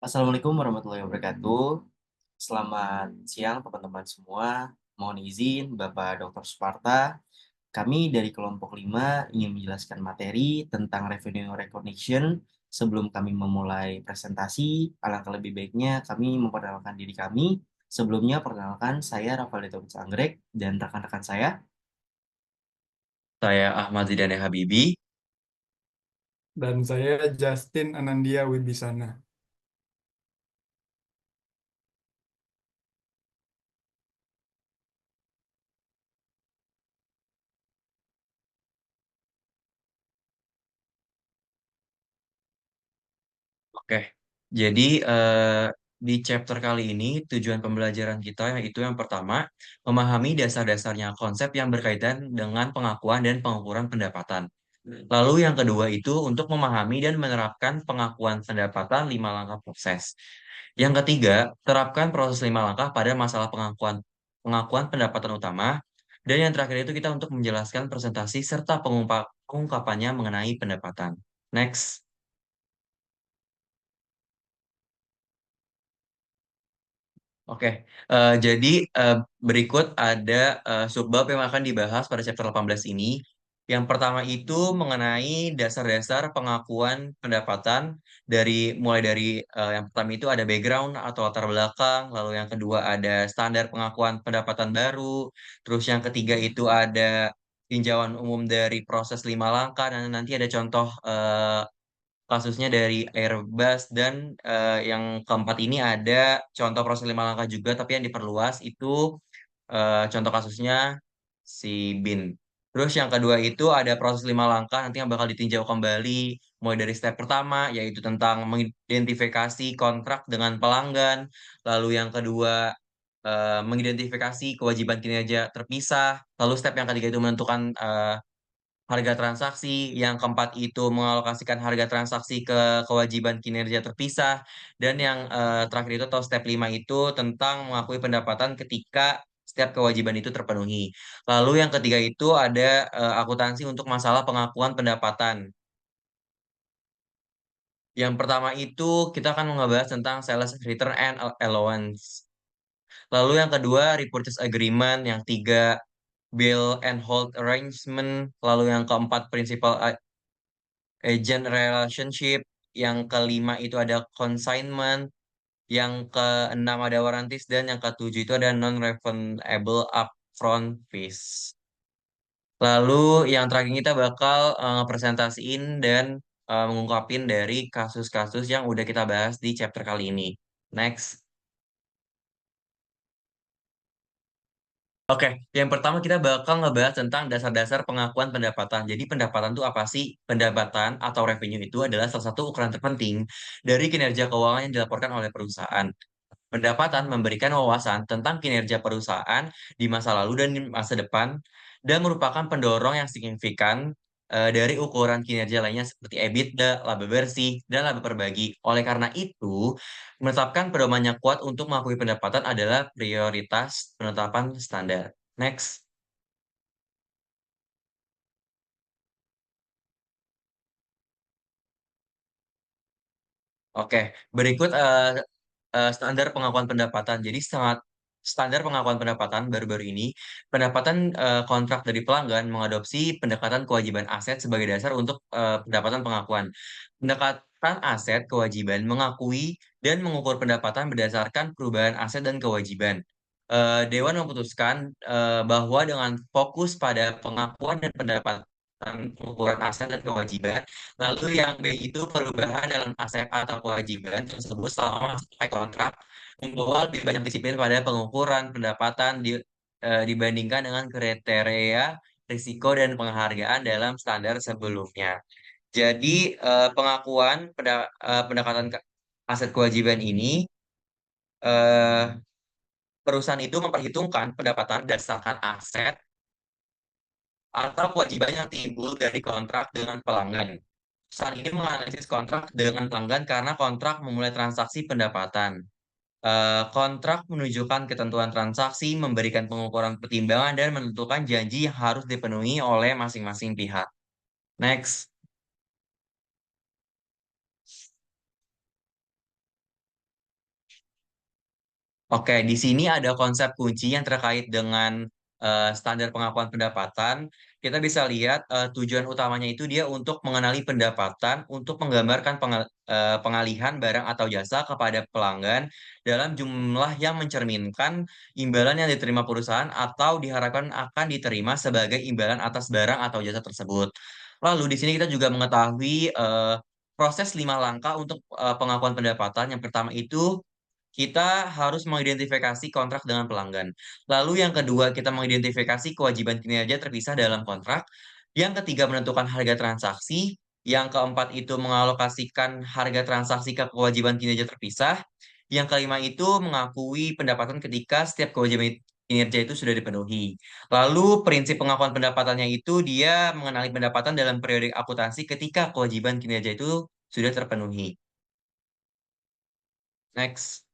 Assalamualaikum warahmatullahi wabarakatuh. Selamat siang teman-teman semua. Mohon izin Bapak Dr. Suparta. Kami dari kelompok 5 ingin menjelaskan materi tentang revenue recognition. Sebelum kami memulai presentasi, alangkah lebih baiknya kami memperkenalkan diri kami. Sebelumnya, perkenalkan saya Rafael Dito Anggrek dan rekan-rekan saya. Saya Ahmad Zidane Habibi. Dan saya Justin Anandia Wibisana. Oke, jadi di chapter kali ini tujuan pembelajaran kita yaitu yang pertama, memahami dasar-dasarnya konsep yang berkaitan dengan pengakuan dan pengukuran pendapatan. Lalu yang kedua itu untuk memahami dan menerapkan pengakuan pendapatan 5 langkah proses. Yang ketiga, terapkan proses 5 langkah pada masalah pengakuan pengakuan pendapatan utama. Dan yang terakhir itu kita untuk menjelaskan presentasi serta pengungkapannya mengenai pendapatan. Next. Oke, jadi eh, berikut ada subbab yang akan dibahas pada chapter 18 ini. Yang pertama itu mengenai dasar-dasar pengakuan pendapatan mulai dari yang pertama itu ada background atau latar belakang, lalu yang kedua ada standar pengakuan pendapatan baru, terus yang ketiga itu ada tinjauan umum dari proses 5 langkah, dan nanti ada contoh kasusnya dari Airbus dan yang keempat ini ada contoh proses 5 langkah juga tapi yang diperluas itu contoh kasusnya si Bin. Terus yang kedua itu ada proses 5 langkah nanti yang bakal ditinjau kembali mulai dari step pertama yaitu tentang mengidentifikasi kontrak dengan pelanggan. Lalu yang kedua mengidentifikasi kewajiban kinerja terpisah. Lalu step yang ketiga itu menentukan harga transaksi, yang keempat itu mengalokasikan harga transaksi ke kewajiban kinerja terpisah, dan yang terakhir itu atau step 5 itu tentang mengakui pendapatan ketika setiap kewajiban itu terpenuhi. Lalu yang ketiga itu ada akuntansi untuk masalah pengakuan pendapatan. Yang pertama itu kita akan membahas tentang sales return and allowance. Lalu yang kedua repurchase agreement, yang tiga bill and hold arrangement, lalu yang keempat principal agent relationship, yang kelima itu ada consignment, yang keenam ada warranties, dan yang ketujuh itu ada non-refundable upfront fees. Lalu yang terakhir kita bakal presentasiin dan mengungkapin dari kasus-kasus yang udah kita bahas di chapter kali ini. Next. Oke, yang pertama kita bakal ngebahas tentang dasar-dasar pengakuan pendapatan. Jadi pendapatan itu apa sih? Pendapatan atau revenue itu adalah salah satu ukuran terpenting dari kinerja keuangan yang dilaporkan oleh perusahaan. Pendapatan memberikan wawasan tentang kinerja perusahaan di masa lalu dan di masa depan dan merupakan pendorong yang signifikan dari ukuran kinerja lainnya seperti EBITDA, laba bersih, dan laba perbagi. Oleh karena itu, menetapkan pedoman yang kuat untuk mengakui pendapatan adalah prioritas penetapan standar. Next. Oke, berikut standar pengakuan pendapatan. Jadi sangat standar pengakuan pendapatan baru-baru ini, pendapatan kontrak dari pelanggan mengadopsi pendekatan kewajiban aset sebagai dasar untuk pendapatan pengakuan. Pendekatan aset kewajiban mengakui dan mengukur pendapatan berdasarkan perubahan aset dan kewajiban. Dewan memutuskan bahwa dengan fokus pada pengakuan dan pendapatan pengukuran aset dan kewajiban. Lalu yang B itu perubahan dalam aset atau kewajiban tersebut selama sampai kontrak membawa lebih banyak disiplin pada pengukuran pendapatan dibandingkan dengan kriteria risiko dan penghargaan dalam standar sebelumnya. Jadi pendekatan aset kewajiban ini eh, perusahaan itu memperhitungkan pendapatan berdasarkan aset atau kewajiban yang timbul dari kontrak dengan pelanggan. Saat ini menganalisis kontrak dengan pelanggan karena kontrak memulai transaksi pendapatan. Kontrak menunjukkan ketentuan transaksi, memberikan pengukuran pertimbangan, dan menentukan janji yang harus dipenuhi oleh masing-masing pihak. Next. Oke, di sini ada konsep kunci yang terkait dengan standar pengakuan pendapatan. Kita bisa lihat tujuan utamanya itu dia untuk mengenali pendapatan, untuk menggambarkan pengalihan barang atau jasa kepada pelanggan dalam jumlah yang mencerminkan imbalan yang diterima perusahaan atau diharapkan akan diterima sebagai imbalan atas barang atau jasa tersebut. Lalu di sini kita juga mengetahui proses 5 langkah untuk pengakuan pendapatan. Yang pertama itu kita harus mengidentifikasi kontrak dengan pelanggan. Lalu yang kedua, kita mengidentifikasi kewajiban kinerja terpisah dalam kontrak. Yang ketiga, menentukan harga transaksi. Yang keempat itu mengalokasikan harga transaksi ke kewajiban kinerja terpisah. Yang kelima itu mengakui pendapatan ketika setiap kewajiban kinerja itu sudah dipenuhi. Lalu prinsip pengakuan pendapatannya itu dia mengenali pendapatan dalam periode akuntansi ketika kewajiban kinerja itu sudah terpenuhi. Next.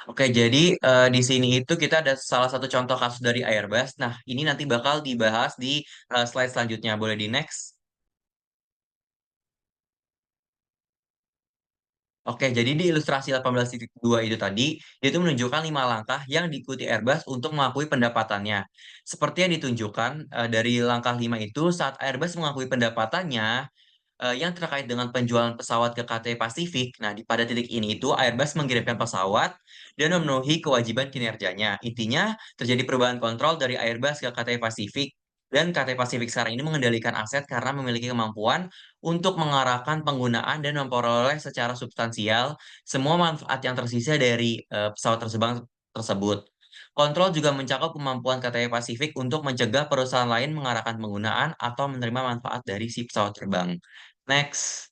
Oke, jadi di sini itu kita ada salah satu contoh kasus dari Airbus. Nah, ini nanti bakal dibahas di slide selanjutnya. Boleh di next? Oke, jadi di ilustrasi 18.2 itu tadi, dia itu menunjukkan 5 langkah yang diikuti Airbus untuk mengakui pendapatannya. Seperti yang ditunjukkan dari langkah 5 itu, saat Airbus mengakui pendapatannya, yang terkait dengan penjualan pesawat ke KT Pasifik. Nah, pada titik ini itu Airbus mengirimkan pesawat dan memenuhi kewajiban kinerjanya. Intinya terjadi perubahan kontrol dari Airbus ke KT Pasifik dan KT Pasifik sekarang ini mengendalikan aset karena memiliki kemampuan untuk mengarahkan penggunaan dan memperoleh secara substansial semua manfaat yang tersisa dari pesawat tersebut. Kontrol juga mencakup kemampuan KTP Pasifik untuk mencegah perusahaan lain mengarahkan penggunaan atau menerima manfaat dari si pesawat terbang. Next.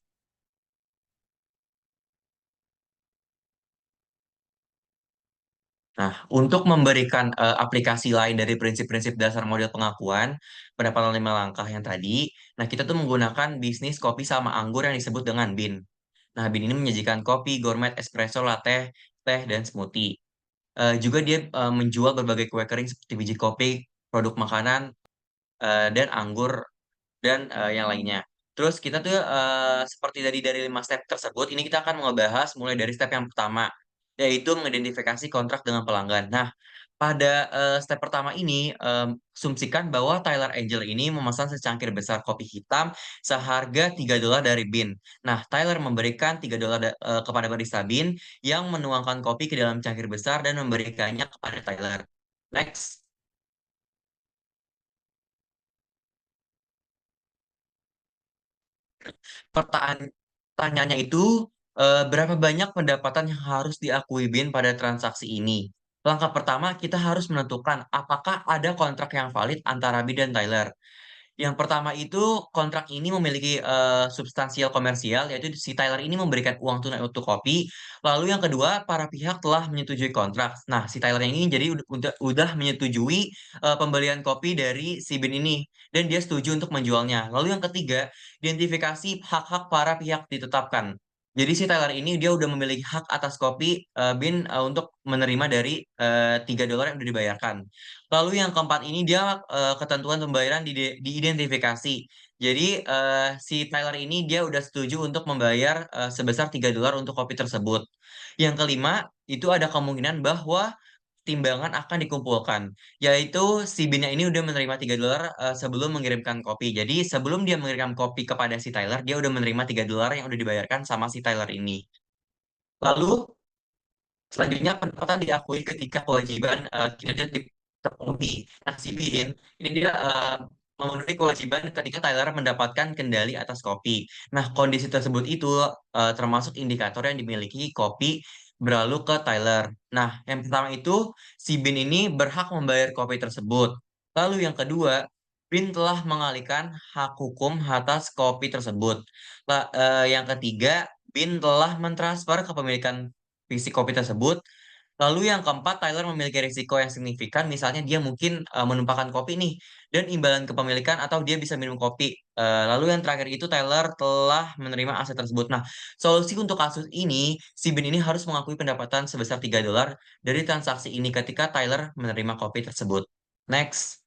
Nah, untuk memberikan aplikasi lain dari prinsip-prinsip dasar model pengakuan pendapatan 5 langkah yang tadi, nah kita tuh menggunakan bisnis kopi sama anggur yang disebut dengan BIN. Nah, BIN ini menyajikan kopi, gourmet, espresso, latte, teh, dan smoothie. Juga dia menjual berbagai kue kering seperti biji kopi, produk makanan, dan anggur dan yang lainnya. Terus kita tuh seperti dari 5 step tersebut, ini kita akan ngebahas mulai dari step yang pertama, yaitu mengidentifikasi kontrak dengan pelanggan. Nah, pada step pertama ini, asumsikan bahwa Tyler Angel ini memesan secangkir besar kopi hitam seharga $3 dari Bin. Nah, Tyler memberikan $3 kepada barista Bin yang menuangkan kopi ke dalam cangkir besar dan memberikannya kepada Tyler. Next. Pertanyaannya itu, berapa banyak pendapatan yang harus diakui BIN pada transaksi ini? Langkah pertama, kita harus menentukan apakah ada kontrak yang valid antara BIN dan Tyler. Yang pertama itu kontrak ini memiliki substansial komersial, yaitu si Tyler ini memberikan uang tunai untuk kopi. Lalu yang kedua, para pihak telah menyetujui kontrak. Nah, si Tyler ini jadi udah menyetujui pembelian kopi dari si Bin ini dan dia setuju untuk menjualnya. Lalu yang ketiga, identifikasi hak-hak para pihak ditetapkan. Jadi si Tyler ini dia udah memiliki hak atas kopi Bin untuk menerima dari $3 yang udah dibayarkan. Lalu yang keempat ini dia ketentuan pembayaran diidentifikasi. Jadi si Tyler ini dia udah setuju untuk membayar sebesar $3 untuk kopi tersebut. Yang kelima itu ada kemungkinan bahwa timbangan akan dikumpulkan, yaitu si Binnya ini udah menerima $3 sebelum mengirimkan kopi. Jadi sebelum dia mengirimkan kopi kepada si Tyler, dia udah menerima $3 yang udah dibayarkan sama si Tyler ini. Lalu selanjutnya, pendapatan diakui ketika kewajiban kinerja terpenuhi. Nah, si Bin, ini dia memenuhi kewajiban ketika Tyler mendapatkan kendali atas kopi. Nah, kondisi tersebut itu termasuk indikator yang dimiliki kopi berlalu ke Tyler. Nah, yang pertama itu, si Bin ini berhak membayar kopi tersebut. Lalu yang kedua, Bin telah mengalihkan hak hukum atas kopi tersebut. Yang ketiga, Bin telah mentransfer kepemilikan fisik kopi tersebut. Lalu yang keempat, Tyler memiliki risiko yang signifikan, misalnya dia mungkin menumpahkan kopi nih, dan imbalan kepemilikan atau dia bisa minum kopi. Lalu yang terakhir itu Tyler telah menerima aset tersebut. Nah, solusi untuk kasus ini, si Ben ini harus mengakui pendapatan sebesar $3 dari transaksi ini ketika Tyler menerima kopi tersebut. Next.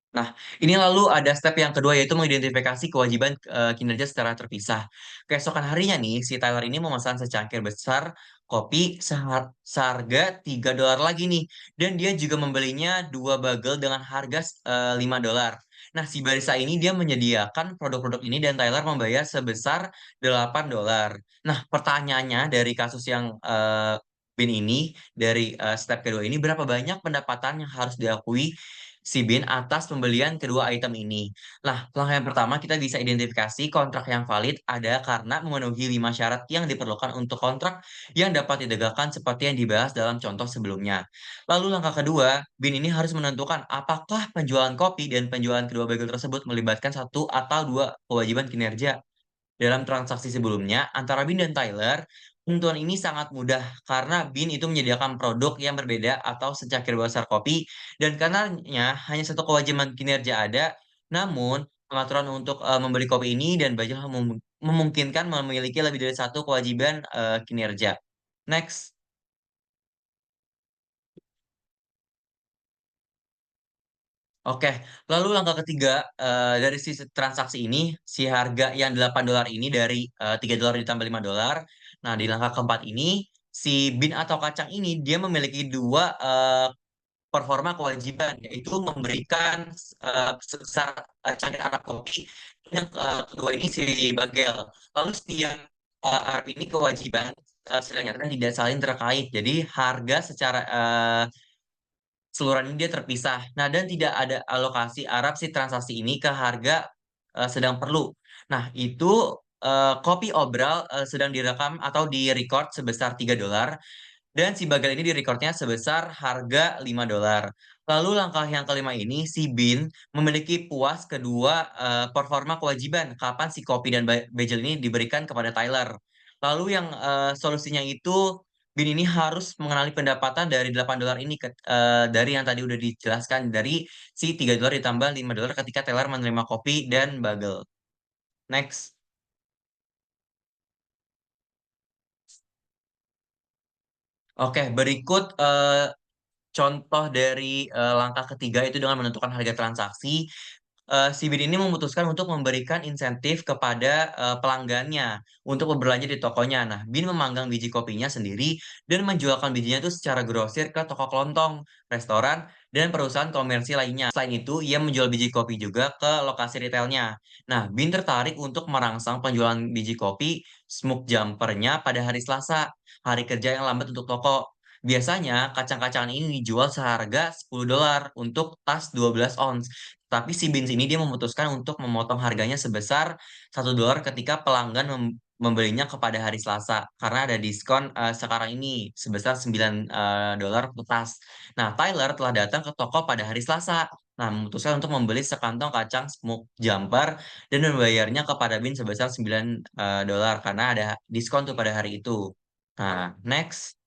Nah, ini lalu ada step yang kedua yaitu mengidentifikasi kewajiban kinerja secara terpisah. Keesokan harinya nih, si Tyler ini memesan secangkir besar kopi seharga $3 lagi nih. Dan dia juga membelinya dua bagel dengan harga $5. Nah, si barista ini dia menyediakan produk-produk ini dan Tyler membayar sebesar $8. Nah, pertanyaannya dari kasus yang Bin ini, dari step kedua ini, berapa banyak pendapatan yang harus diakui si Bin atas pembelian kedua item ini. Nah, langkah yang pertama kita bisa identifikasi kontrak yang valid ada karena memenuhi 5 syarat yang diperlukan untuk kontrak yang dapat ditegakkan seperti yang dibahas dalam contoh sebelumnya. Lalu langkah kedua, Bin ini harus menentukan apakah penjualan kopi dan penjualan kedua bagel tersebut melibatkan satu atau dua kewajiban kinerja. Dalam transaksi sebelumnya, antara Bin dan Tyler, penentuan ini sangat mudah karena Bin itu menyediakan produk yang berbeda atau secangkir besar kopi, dan karenanya hanya satu kewajiban kinerja ada, namun pengaturan untuk membeli kopi ini dan baju memungkinkan memiliki lebih dari satu kewajiban kinerja. Next. Oke, lalu langkah ketiga dari sisi transaksi ini, si harga yang $8 ini dari $3 ditambah $5. Nah, di langkah keempat ini, si bin atau kacang ini dia memiliki dua performa kewajiban, yaitu memberikan sebesar cangkir arak kopi. Yang kedua ini si bagel. Lalu setiap Arab ini kewajiban sedang nyata tidak saling terkait. Jadi harga secara seluruhan ini dia terpisah. Nah, dan tidak ada alokasi Arab si transaksi ini ke harga sedang perlu. Nah, itu kopi obral sedang direkam atau direcord sebesar $3 dan si bagel ini direcordnya sebesar harga $5. Lalu langkah yang kelima ini si Bin memiliki puas kedua performa kewajiban kapan si kopi dan bagel ini diberikan kepada Tyler. Lalu yang solusinya itu Bin ini harus mengenali pendapatan dari $8 ini dari yang tadi udah dijelaskan dari si $3 ditambah $5 ketika Taylor menerima kopi dan bagel. Next. Oke, berikut contoh dari langkah ketiga itu dengan menentukan harga transaksi. Si BIN ini memutuskan untuk memberikan insentif kepada pelanggannya untuk berbelanja di tokonya. Nah, BIN memanggang biji kopinya sendiri dan menjualkan bijinya itu secara grosir ke toko kelontong, restoran, dan perusahaan komersil lainnya. Selain itu, ia menjual biji kopi juga ke lokasi retailnya. Nah, BIN tertarik untuk merangsang penjualan biji kopi smoke jumpernya pada hari Selasa, hari kerja yang lambat untuk toko. Biasanya, kacang-kacangan ini dijual seharga $10 untuk tas 12 ons. Tapi si Beans ini dia memutuskan untuk memotong harganya sebesar $1 ketika pelanggan membelinya kepada hari Selasa karena ada diskon sekarang ini sebesar $9 per tas. Nah, Tyler telah datang ke toko pada hari Selasa. Nah, memutuskan untuk membeli sekantong kacang smoke jumper dan membayarnya kepada Beans sebesar $9 karena ada diskon tuh pada hari itu. Nah, next.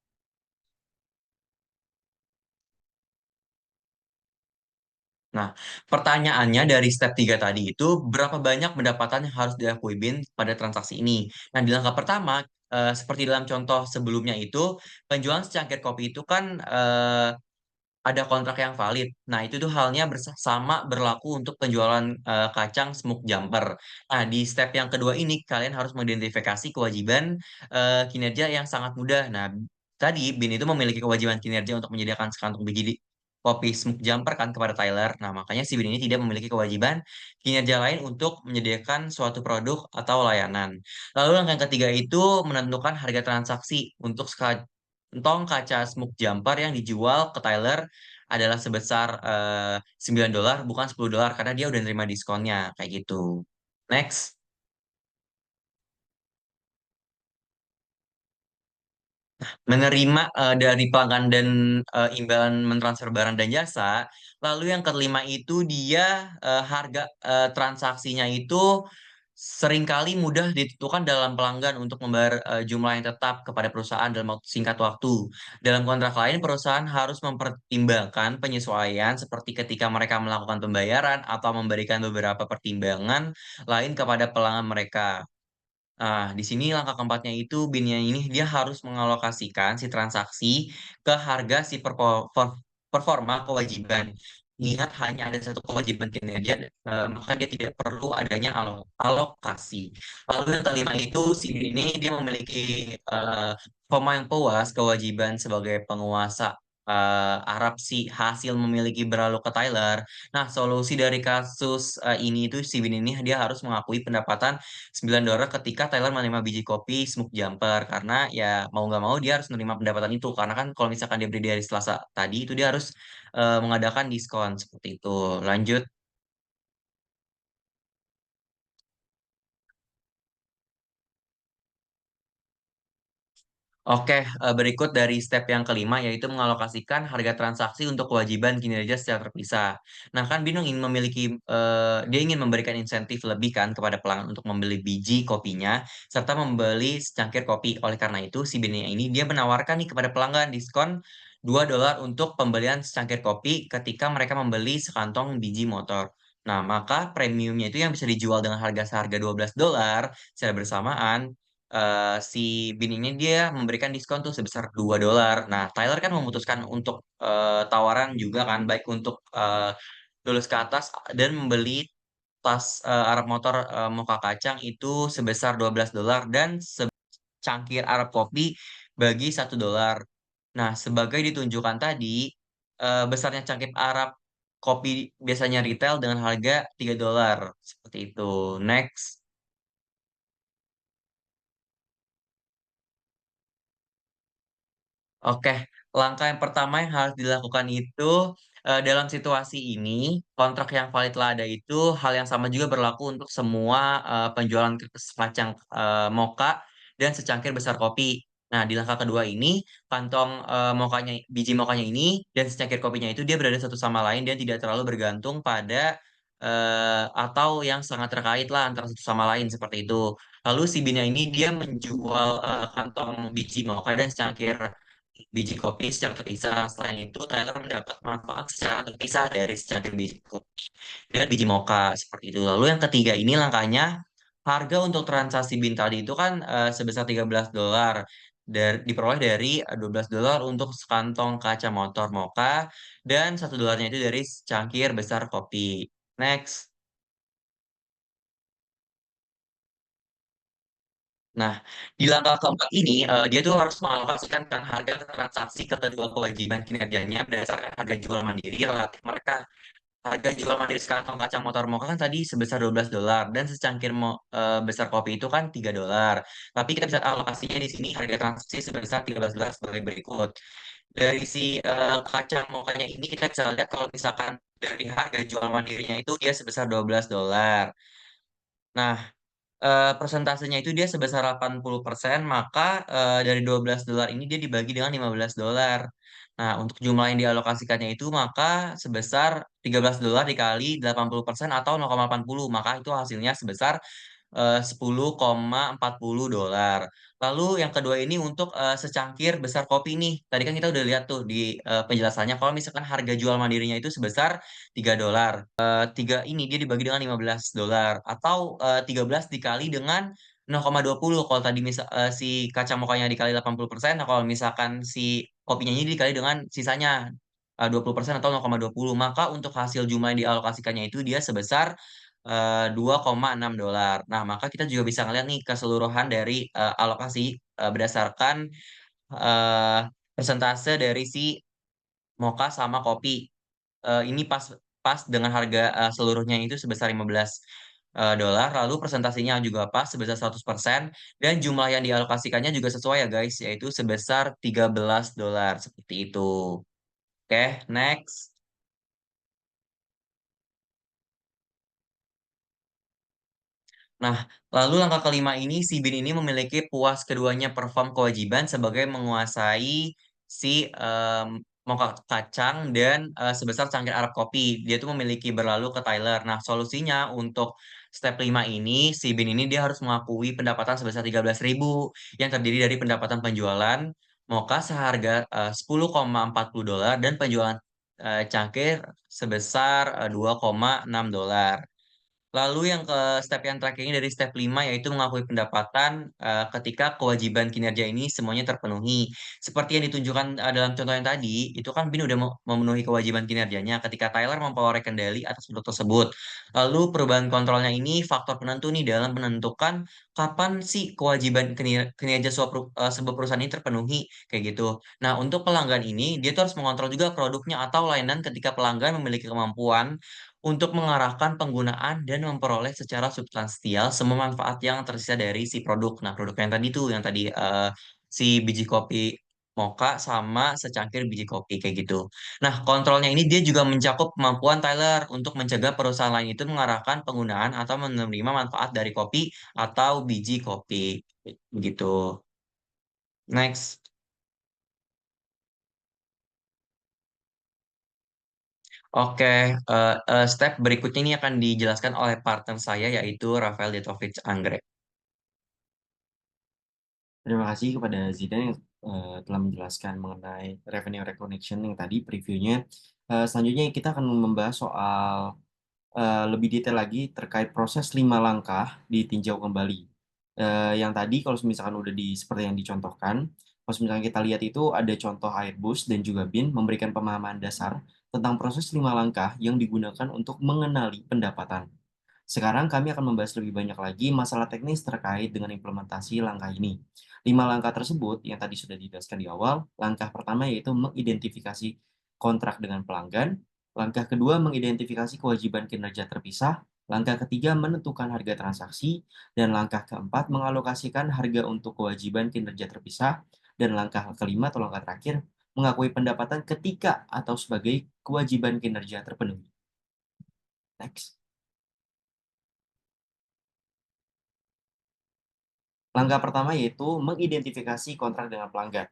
Nah, pertanyaannya dari step 3 tadi itu, berapa banyak pendapatan yang harus diakui BIN pada transaksi ini? Nah, di langkah pertama, seperti dalam contoh sebelumnya itu, penjualan secangkir kopi itu kan ada kontrak yang valid. Nah, itu tuh halnya sama berlaku untuk penjualan kacang smoke jumper. Nah, di step yang kedua ini, kalian harus mengidentifikasi kewajiban kinerja yang sangat mudah. Nah, tadi BIN itu memiliki kewajiban kinerja untuk menyediakan sekantong biji kopi smoke jumper kan kepada Tyler. Nah, makanya si BIN ini tidak memiliki kewajiban kinerja lain untuk menyediakan suatu produk atau layanan. Lalu langkah yang ketiga itu menentukan harga transaksi untuk sekantong kaca smoke jumper yang dijual ke Tyler adalah sebesar $9 bukan $10 karena dia udah nerima diskonnya kayak gitu. Next. Menerima dari pelanggan dan imbalan mentransfer barang dan jasa. Lalu yang kelima itu dia harga transaksinya itu seringkali mudah ditentukan dalam pelanggan untuk membayar jumlah yang tetap kepada perusahaan dalam waktu singkat waktu. Dalam kontrak lain, perusahaan harus mempertimbangkan penyesuaian seperti ketika mereka melakukan pembayaran atau memberikan beberapa pertimbangan lain kepada pelanggan mereka. Nah, di sini langkah keempatnya itu binnya ini dia harus mengalokasikan si transaksi ke harga si performa kewajiban. ingat hanya ada satu kewajiban kinerja, maka dia tidak perlu adanya alokasi. Lalu yang kelima itu si ini dia memiliki koma yang puas kewajiban sebagai penguasa Arab si hasil memiliki berlalu ke Tyler. Nah, solusi dari kasus ini itu si Bin ini dia harus mengakui pendapatan $9 ketika Tyler menerima biji kopi Smoke Jumper karena ya mau nggak mau dia harus menerima pendapatan itu karena kan kalau misalkan dia beli di hari Selasa tadi itu dia harus mengadakan diskon seperti itu. Lanjut. Oke, berikut dari step yang kelima yaitu mengalokasikan harga transaksi untuk kewajiban kinerja secara terpisah. Nah, kan Bino ingin dia ingin memberikan insentif lebih kan kepada pelanggan untuk membeli biji kopinya serta membeli secangkir kopi. Oleh karena itu, si Bino ini dia menawarkan nih kepada pelanggan diskon $2 untuk pembelian secangkir kopi ketika mereka membeli sekantong biji motor. Nah, maka premiumnya itu yang bisa dijual dengan harga seharga $12 secara bersamaan si Bin ini dia memberikan diskon tuh sebesar $2. Nah, Tyler kan memutuskan untuk tawaran juga kan, baik untuk lulus ke atas dan membeli tas Arab motor mocha kacang itu sebesar $12 dan secangkir Arab kopi bagi $1. Nah, sebagai ditunjukkan tadi, besarnya cangkir Arab kopi biasanya retail dengan harga $3. Seperti itu. Next. Oke, langkah yang pertama yang harus dilakukan itu dalam situasi ini kontrak yang valid lada itu hal yang sama juga berlaku untuk semua penjualan kacang moka dan secangkir besar kopi. Nah, di langkah kedua ini kantong mokanya, biji mokanya ini dan secangkir kopinya itu dia berada satu sama lain dan tidak terlalu bergantung pada atau yang sangat terkait lah antara satu sama lain seperti itu. Lalu si Bina ini dia menjual kantong biji moka dan secangkir biji kopi secara terpisah. Selain itu, Tyler mendapat manfaat secara terpisah dari secangkir biji kopi dan biji mocha seperti itu. Lalu yang ketiga ini langkahnya harga untuk transaksi bin tadi itu kan sebesar $13 diperoleh dari $12 untuk sekantong kaca motor mocha dan $1 itu dari secangkir besar kopi. Next. Nah, di langkah keempat ini, dia tuh harus mengalokasikan kan harga transaksi ke kedua kewajiban kinerjanya berdasarkan harga jual mandiri relatif mereka. Harga jual mandiri sekantong kacang motor mocha kan tadi sebesar $12 dan secangkir besar kopi itu kan $3. Tapi kita bisa alokasinya di sini harga transaksi sebesar $13 sebagai berikut. Dari si kacang mochanya ini kita bisa lihat kalau misalkan dari harga jual mandirinya itu dia sebesar $12. Nah, persentasenya itu dia sebesar 80%, maka dari $12 ini dia dibagi dengan $15. Nah, untuk jumlah yang dialokasikannya itu maka sebesar $13 dikali 80% atau 0,80, maka itu hasilnya sebesar $10,40. Lalu yang kedua ini untuk secangkir besar kopi nih. Tadi kan kita udah lihat tuh di penjelasannya kalau misalkan harga jual mandirinya itu sebesar $3. Tiga ini dia dibagi dengan $15 atau 13 dikali dengan 0,20. Kalau tadi si kacang mokanya dikali 80%, nah kalau misalkan si kopinya ini dikali dengan sisanya 20% atau 0,20, maka untuk hasil jumlah yang dialokasikannya itu dia sebesar $2,6. Nah, maka kita juga bisa ngeliat nih keseluruhan dari alokasi berdasarkan eh, persentase dari si mocha sama kopi. Ini pas pas dengan harga seluruhnya itu sebesar $15. Lalu presentasinya juga pas sebesar 100% dan jumlah yang dialokasikannya juga sesuai ya guys, yaitu sebesar $13 seperti itu. Oke, next. Nah, lalu langkah kelima ini si Bin ini memiliki puas keduanya perform kewajiban sebagai menguasai si mocha kacang dan sebesar cangkir Arab kopi. Dia tuh memiliki berlalu ke Tyler. Nah, solusinya untuk step 5 ini si Bin ini dia harus mengakui pendapatan sebesar 13.000 yang terdiri dari pendapatan penjualan mocha seharga $10,40 dan penjualan cangkir sebesar $2,6. Lalu yang ke step yang terakhirnya dari step 5 yaitu mengakui pendapatan ketika kewajiban kinerja ini semuanya terpenuhi. Seperti yang ditunjukkan dalam contoh yang tadi, itu kan Bin udah memenuhi kewajiban kinerjanya ketika Tyler memperoleh kendali atas produk tersebut. Lalu perubahan kontrolnya ini faktor penentu nih dalam menentukan kapan sih kewajiban kinerja sebuah perusahaan ini terpenuhi kayak gitu. Nah, untuk pelanggan ini dia tuh harus mengontrol juga produknya atau layanan ketika pelanggan memiliki kemampuan untuk mengarahkan penggunaan dan memperoleh secara substansial semua manfaat yang tersisa dari si produk. Nah, produk yang tadi tuh, yang tadi si biji kopi mocha sama secangkir biji kopi kayak gitu. Nah, kontrolnya ini dia juga mencakup kemampuan Tyler untuk mencegah perusahaan lain itu mengarahkan penggunaan atau menerima manfaat dari kopi atau biji kopi. Begitu. Next. Oke, step berikutnya ini akan dijelaskan oleh partner saya yaitu Rafael Detovic Anggrek. Terima kasih kepada Zidan yang telah menjelaskan mengenai revenue recognition yang tadi previewnya. Selanjutnya kita akan membahas soal lebih detail lagi terkait proses 5 langkah ditinjau kembali. Yang tadi kalau misalkan udah seperti yang dicontohkan, kalau misalkan kita lihat itu ada contoh Airbus dan juga BIN memberikan pemahaman dasar tentang proses 5 langkah yang digunakan untuk mengenali pendapatan. Sekarang kami akan membahas lebih banyak lagi masalah teknis terkait dengan implementasi langkah ini. 5 langkah tersebut yang tadi sudah dijelaskan di awal, langkah pertama yaitu mengidentifikasi kontrak dengan pelanggan, langkah kedua mengidentifikasi kewajiban kinerja terpisah, langkah ketiga menentukan harga transaksi, dan langkah keempat mengalokasikan harga untuk kewajiban kinerja terpisah, dan langkah kelima atau langkah terakhir mengakui pendapatan ketika atau sebagai kewajiban kinerja terpenuhi. Next. Langkah pertama yaitu mengidentifikasi kontrak dengan pelanggan.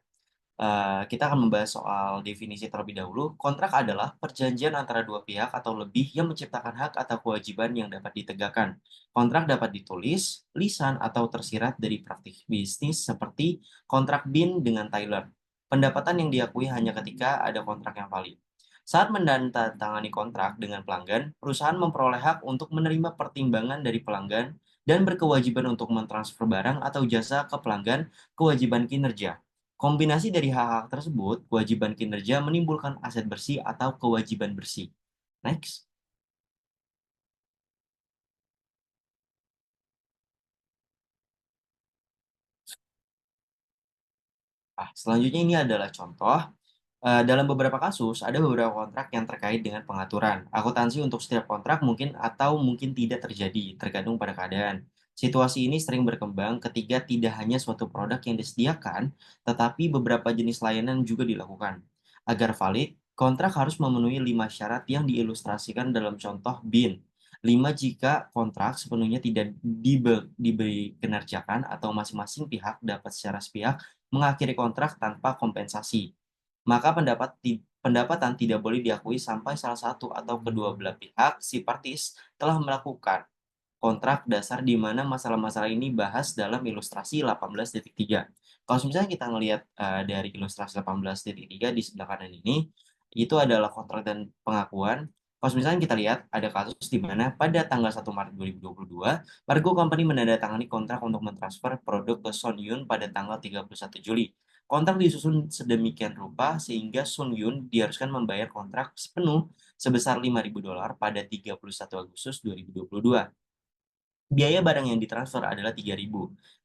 Kita akan membahas soal definisi terlebih dahulu. Kontrak adalah perjanjian antara dua pihak atau lebih yang menciptakan hak atau kewajiban yang dapat ditegakkan. Kontrak dapat ditulis, lisan, atau tersirat dari praktik bisnis seperti kontrak BIN dengan Tyler. Pendapatan yang diakui hanya ketika ada kontrak yang valid. Saat menandatangani kontrak dengan pelanggan, perusahaan memperoleh hak untuk menerima pertimbangan dari pelanggan dan berkewajiban untuk mentransfer barang atau jasa ke pelanggan, kewajiban kinerja. Kombinasi dari hak-hak tersebut, kewajiban kinerja menimbulkan aset bersih atau kewajiban bersih. Next. Selanjutnya ini adalah contoh. Dalam beberapa kasus, ada beberapa kontrak yang terkait dengan pengaturan. Akuntansi untuk setiap kontrak mungkin atau mungkin tidak terjadi, tergantung pada keadaan. Situasi ini sering berkembang ketika tidak hanya suatu produk yang disediakan, tetapi beberapa jenis layanan juga dilakukan. Agar valid, kontrak harus memenuhi 5 syarat yang diilustrasikan dalam contoh BIN. 5 jika kontrak sepenuhnya tidak diberi kinerjakan atau masing-masing pihak dapat secara sepihak mengakhiri kontrak tanpa kompensasi, maka pendapatan tidak boleh diakui sampai salah satu atau kedua belah pihak si parties telah melakukan kontrak dasar di mana masalah-masalah ini bahas dalam ilustrasi 18.3. Kalau misalnya kita ngelihat dari ilustrasi 18.3 di sebelah kanan ini, itu adalah kontrak dan pengakuan. Kalau misalnya kita lihat ada kasus di mana pada tanggal 1 Maret 2022, Margo Company menandatangani kontrak untuk mentransfer produk ke Sun Yun pada tanggal 31 Juli. Kontrak disusun sedemikian rupa sehingga Sun Yun diharuskan membayar kontrak sepenuh sebesar $5.000 pada 31 Agustus 2022. Biaya barang yang ditransfer adalah 3.000.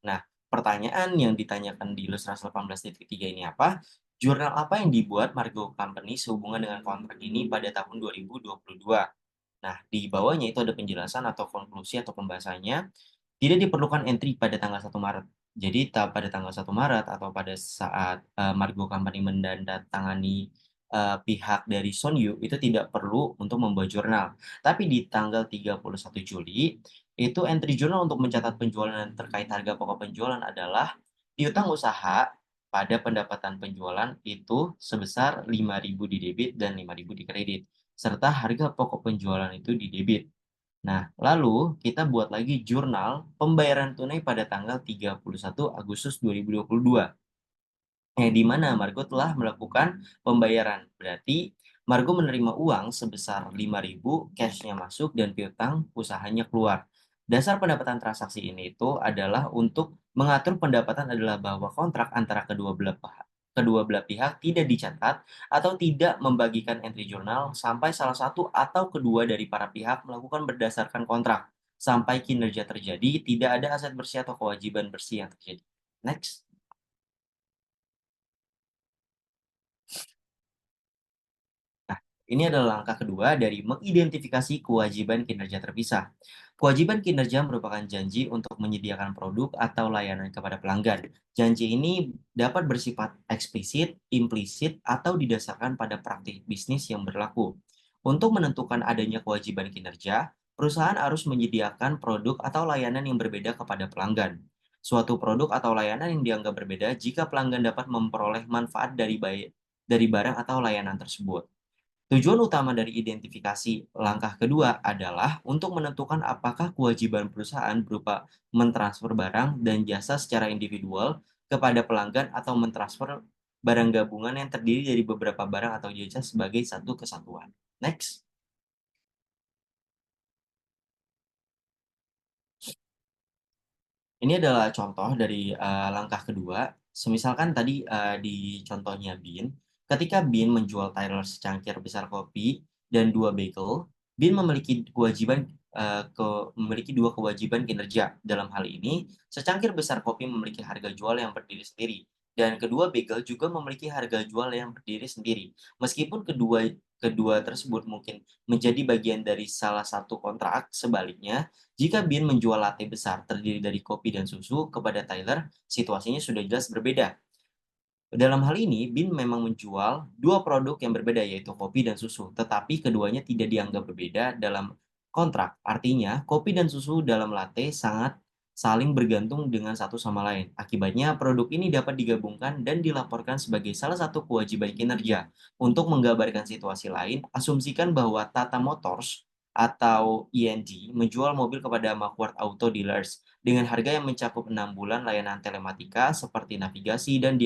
Nah, pertanyaan yang ditanyakan di ilustrasi 18.3 ini apa? Jurnal apa yang dibuat Margo Company sehubungan dengan kontrak ini pada tahun 2022? Nah, di bawahnya itu ada penjelasan atau konklusi atau pembahasannya. Tidak diperlukan entry pada tanggal 1 Maret. Jadi, pada tanggal 1 Maret atau pada saat Margo Company mendandatangani pihak dari Sonyu itu tidak perlu untuk membuat jurnal. Tapi di tanggal 31 Juli, itu entry jurnal untuk mencatat penjualan dan terkait harga pokok penjualan adalah piutang usaha pada pendapatan penjualan itu sebesar 5.000 di debit dan 5.000 di kredit, serta harga pokok penjualan itu di debit. Nah, lalu kita buat lagi jurnal pembayaran tunai pada tanggal 31 Agustus 2022. Di mana Margo telah melakukan pembayaran. Berarti Margo menerima uang sebesar 5.000, cash-nya masuk dan piutang usahanya keluar. Dasar pendapatan transaksi ini itu adalah untuk mengatur pendapatan adalah bahwa kontrak antara kedua belah pihak tidak dicatat atau tidak membagikan entry jurnal sampai salah satu atau kedua dari para pihak melakukan berdasarkan kontrak. Sampai kinerja terjadi, tidak ada aset bersih atau kewajiban bersih yang terjadi. Next. Nah, ini adalah langkah kedua dari mengidentifikasi kewajiban kinerja terpisah. Kewajiban kinerja merupakan janji untuk menyediakan produk atau layanan kepada pelanggan. Janji ini dapat bersifat eksplisit, implisit, atau didasarkan pada praktik bisnis yang berlaku. Untuk menentukan adanya kewajiban kinerja, perusahaan harus menyediakan produk atau layanan yang berbeda kepada pelanggan. Suatu produk atau layanan yang dianggap berbeda jika pelanggan dapat memperoleh manfaat dari barang atau layanan tersebut. Tujuan utama dari identifikasi langkah kedua adalah untuk menentukan apakah kewajiban perusahaan berupa mentransfer barang dan jasa secara individual kepada pelanggan atau mentransfer barang gabungan yang terdiri dari beberapa barang atau jasa sebagai satu kesatuan. Next. Ini adalah contoh dari langkah kedua. Semisalkan tadi di contohnya Bin, ketika Bin menjual Tyler secangkir besar kopi dan 2 bagel, Bin memiliki dua kewajiban kinerja. Dalam hal ini, secangkir besar kopi memiliki harga jual yang berdiri sendiri, dan kedua bagel juga memiliki harga jual yang berdiri sendiri. Meskipun kedua kedua tersebut mungkin menjadi bagian dari salah satu kontrak, sebaliknya jika Bin menjual latte besar terdiri dari kopi dan susu kepada Tyler, situasinya sudah jelas berbeda. Dalam hal ini, Bin memang menjual dua produk yang berbeda, yaitu kopi dan susu, tetapi keduanya tidak dianggap berbeda dalam kontrak. Artinya, kopi dan susu dalam latte sangat saling bergantung dengan satu sama lain. Akibatnya, produk ini dapat digabungkan dan dilaporkan sebagai salah satu kewajiban kinerja. Untuk menggambarkan situasi lain, asumsikan bahwa Tata Motors atau ING menjual mobil kepada Marquardt Auto Dealers dengan harga yang mencakup 6 bulan layanan telematika seperti navigasi dan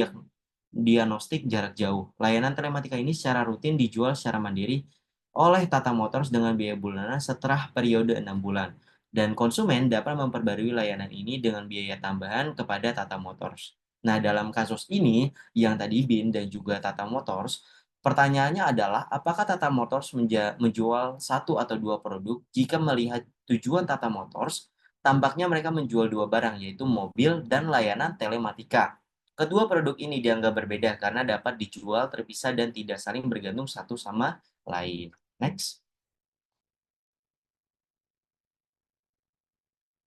diagnostik jarak jauh. Layanan telematika ini secara rutin dijual secara mandiri oleh Tata Motors dengan biaya bulanan setelah periode 6 bulan. Dan konsumen dapat memperbarui layanan ini dengan biaya tambahan kepada Tata Motors. Nah, dalam kasus ini, yang tadi BIN dan juga Tata Motors, pertanyaannya adalah apakah Tata Motors menjual satu atau dua produk? Jika melihat tujuan Tata Motors, tampaknya mereka menjual dua barang, yaitu mobil dan layanan telematika. Kedua produk ini dianggap berbeda karena dapat dijual terpisah dan tidak saling bergantung satu sama lain. Next.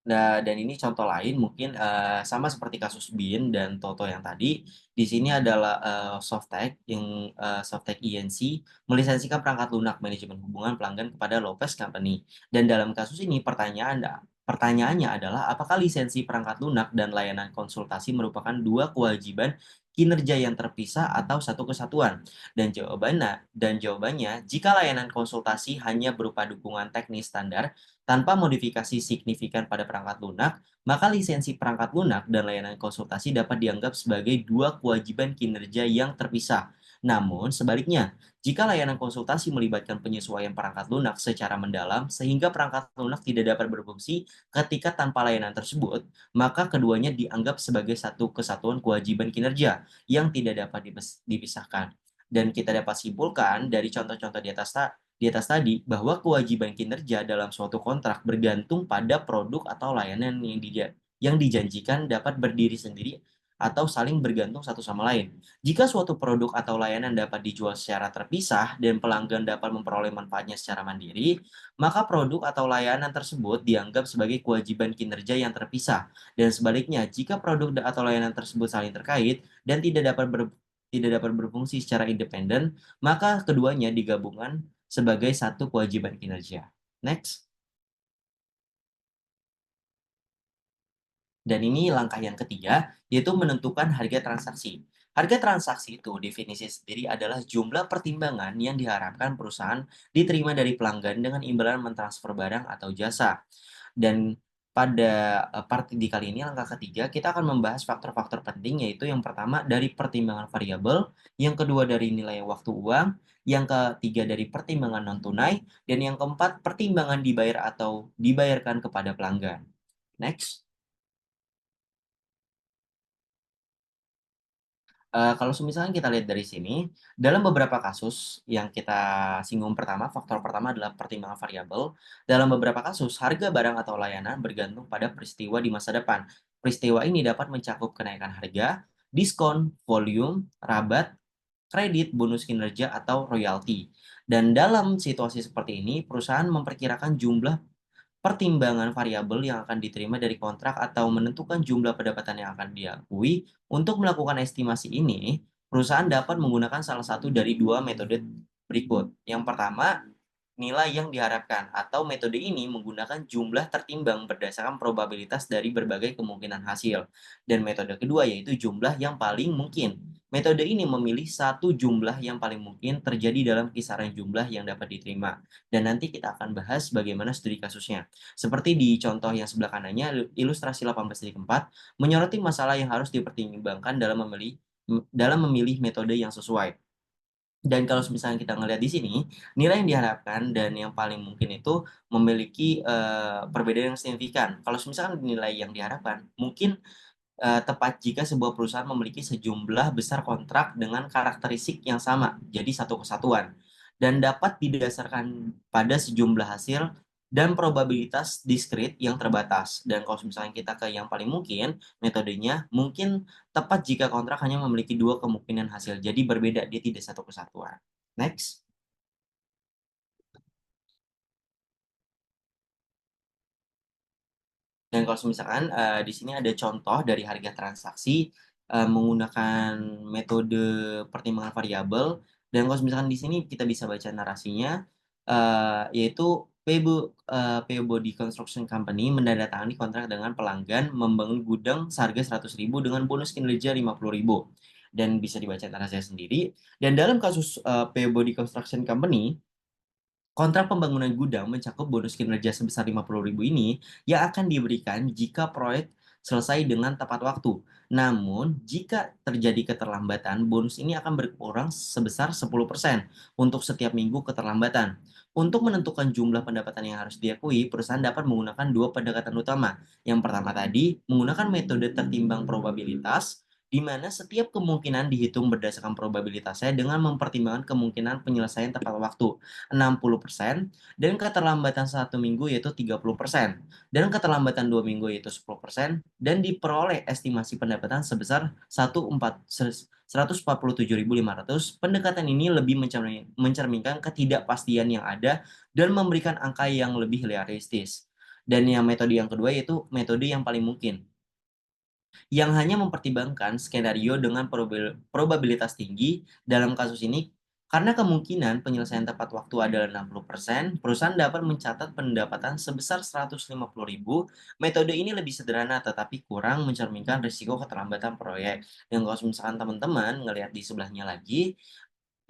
Nah, dan ini contoh lain mungkin sama seperti kasus Bin dan Toto yang tadi. Di sini adalah Softtek yang Softtek INC melisensikan perangkat lunak manajemen hubungan pelanggan kepada Lopez Company. Dan dalam kasus ini pertanyaannya adalah apakah lisensi perangkat lunak dan layanan konsultasi merupakan dua kewajiban kinerja yang terpisah atau satu kesatuan? Dan jawabannya, jika layanan konsultasi hanya berupa dukungan teknis standar tanpa modifikasi signifikan pada perangkat lunak, maka lisensi perangkat lunak dan layanan konsultasi dapat dianggap sebagai dua kewajiban kinerja yang terpisah. Namun, sebaliknya, jika layanan konsultasi melibatkan penyesuaian perangkat lunak secara mendalam sehingga perangkat lunak tidak dapat berfungsi ketika tanpa layanan tersebut, maka keduanya dianggap sebagai satu kesatuan kewajiban kinerja yang tidak dapat dipisahkan. Dan kita dapat simpulkan dari contoh-contoh di atas tadi bahwa kewajiban kinerja dalam suatu kontrak bergantung pada produk atau layanan yang dijanjikan dapat berdiri sendiri atau saling bergantung satu sama lain. Jika suatu produk atau layanan dapat dijual secara terpisah dan pelanggan dapat memperoleh manfaatnya secara mandiri, maka produk atau layanan tersebut dianggap sebagai kewajiban kinerja yang terpisah. Dan sebaliknya, jika produk atau layanan tersebut saling terkait dan tidak dapat berfungsi secara independen, maka keduanya digabungkan sebagai satu kewajiban kinerja. Next. Dan ini langkah yang ketiga, yaitu menentukan harga transaksi. Harga transaksi itu definisi sendiri adalah jumlah pertimbangan yang diharapkan perusahaan diterima dari pelanggan dengan imbalan mentransfer barang atau jasa. Dan pada part di kali ini langkah ketiga kita akan membahas faktor-faktor penting, yaitu yang pertama dari pertimbangan variabel, yang kedua dari nilai waktu uang, yang ketiga dari pertimbangan non tunai, dan yang keempat pertimbangan dibayar atau dibayarkan kepada pelanggan. Next. Kalau misalnya kita lihat dari sini, dalam beberapa kasus yang kita singgung pertama, faktor pertama adalah pertimbangan variabel. Dalam beberapa kasus, harga barang atau layanan bergantung pada peristiwa di masa depan. Peristiwa ini dapat mencakup kenaikan harga, diskon, volume, rabat, kredit, bonus kinerja, atau royalti. Dan dalam situasi seperti ini, perusahaan memperkirakan jumlah pertimbangan variabel yang akan diterima dari kontrak atau menentukan jumlah pendapatan yang akan diakui. Untuk melakukan estimasi ini, perusahaan dapat menggunakan salah satu dari dua metode berikut. Yang pertama, nilai yang diharapkan, atau metode ini menggunakan jumlah tertimbang berdasarkan probabilitas dari berbagai kemungkinan hasil. Dan metode kedua yaitu jumlah yang paling mungkin. Metode ini memilih satu jumlah yang paling mungkin terjadi dalam kisaran jumlah yang dapat diterima. Dan nanti kita akan bahas bagaimana studi kasusnya. Seperti di contoh yang sebelah kanannya, ilustrasi 18-4, menyoroti masalah yang harus dipertimbangkan dalam memilih metode yang sesuai. Dan kalau misalnya kita ngelihat di sini, nilai yang diharapkan dan yang paling mungkin itu memiliki perbedaan yang signifikan. Kalau misalkan nilai yang diharapkan, mungkin tepat jika sebuah perusahaan memiliki sejumlah besar kontrak dengan karakteristik yang sama, jadi satu kesatuan, dan dapat didasarkan pada sejumlah hasil dan probabilitas diskrit yang terbatas. Dan kalau misalnya kita ke yang paling mungkin, metodenya mungkin tepat jika kontrak hanya memiliki dua kemungkinan hasil, jadi berbeda, dia tidak satu kesatuan. Next. Dan kalau misalkan di sini ada contoh dari harga transaksi menggunakan metode pertimbangan variabel, dan kalau misalkan di sini kita bisa baca narasinya, yaitu Peabody Construction Company menandatangani kontrak dengan pelanggan membangun gudang seharga 100.000 dengan bonus kinerja 50.000, dan bisa dibaca narasinya sendiri. Dan dalam kasus Peabody Construction Company, kontrak pembangunan gudang mencakup bonus kinerja sebesar 50.000 ini yang akan diberikan jika proyek selesai dengan tepat waktu. Namun, jika terjadi keterlambatan, bonus ini akan berkurang sebesar 10% untuk setiap minggu keterlambatan. Untuk menentukan jumlah pendapatan yang harus diakui, perusahaan dapat menggunakan dua pendekatan utama. Yang pertama tadi, menggunakan metode tertimbang probabilitas, di mana setiap kemungkinan dihitung berdasarkan probabilitasnya dengan mempertimbangkan kemungkinan penyelesaian tepat waktu. 60%, dan keterlambatan 1 minggu yaitu 30%, dan keterlambatan 2 minggu yaitu 10%, dan diperoleh estimasi pendapatan sebesar 147.500. Pendekatan ini lebih mencerminkan ketidakpastian yang ada dan memberikan angka yang lebih realistis. Dan yang metode yang kedua yaitu metode yang paling mungkin, yang hanya mempertimbangkan skenario dengan probabilitas tinggi. Dalam kasus ini, karena kemungkinan penyelesaian tepat waktu adalah 60%, perusahaan dapat mencatat pendapatan sebesar 150.000. Metode ini lebih sederhana tetapi kurang mencerminkan risiko keterlambatan proyek. Dan kalau misalkan teman-teman ngelihat di sebelahnya lagi,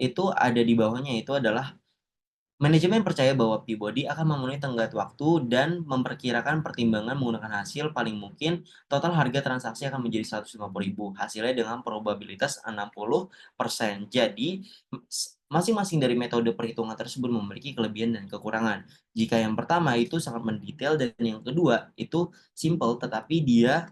itu ada di bawahnya, itu adalah manajemen percaya bahwa Peabody akan memenuhi tenggat waktu dan memperkirakan pertimbangan menggunakan hasil paling mungkin. Total harga transaksi akan menjadi 150.000. Hasilnya dengan probabilitas 60%. Jadi, masing-masing dari metode perhitungan tersebut memiliki kelebihan dan kekurangan. Jika yang pertama itu sangat mendetail dan yang kedua itu simple, tetapi dia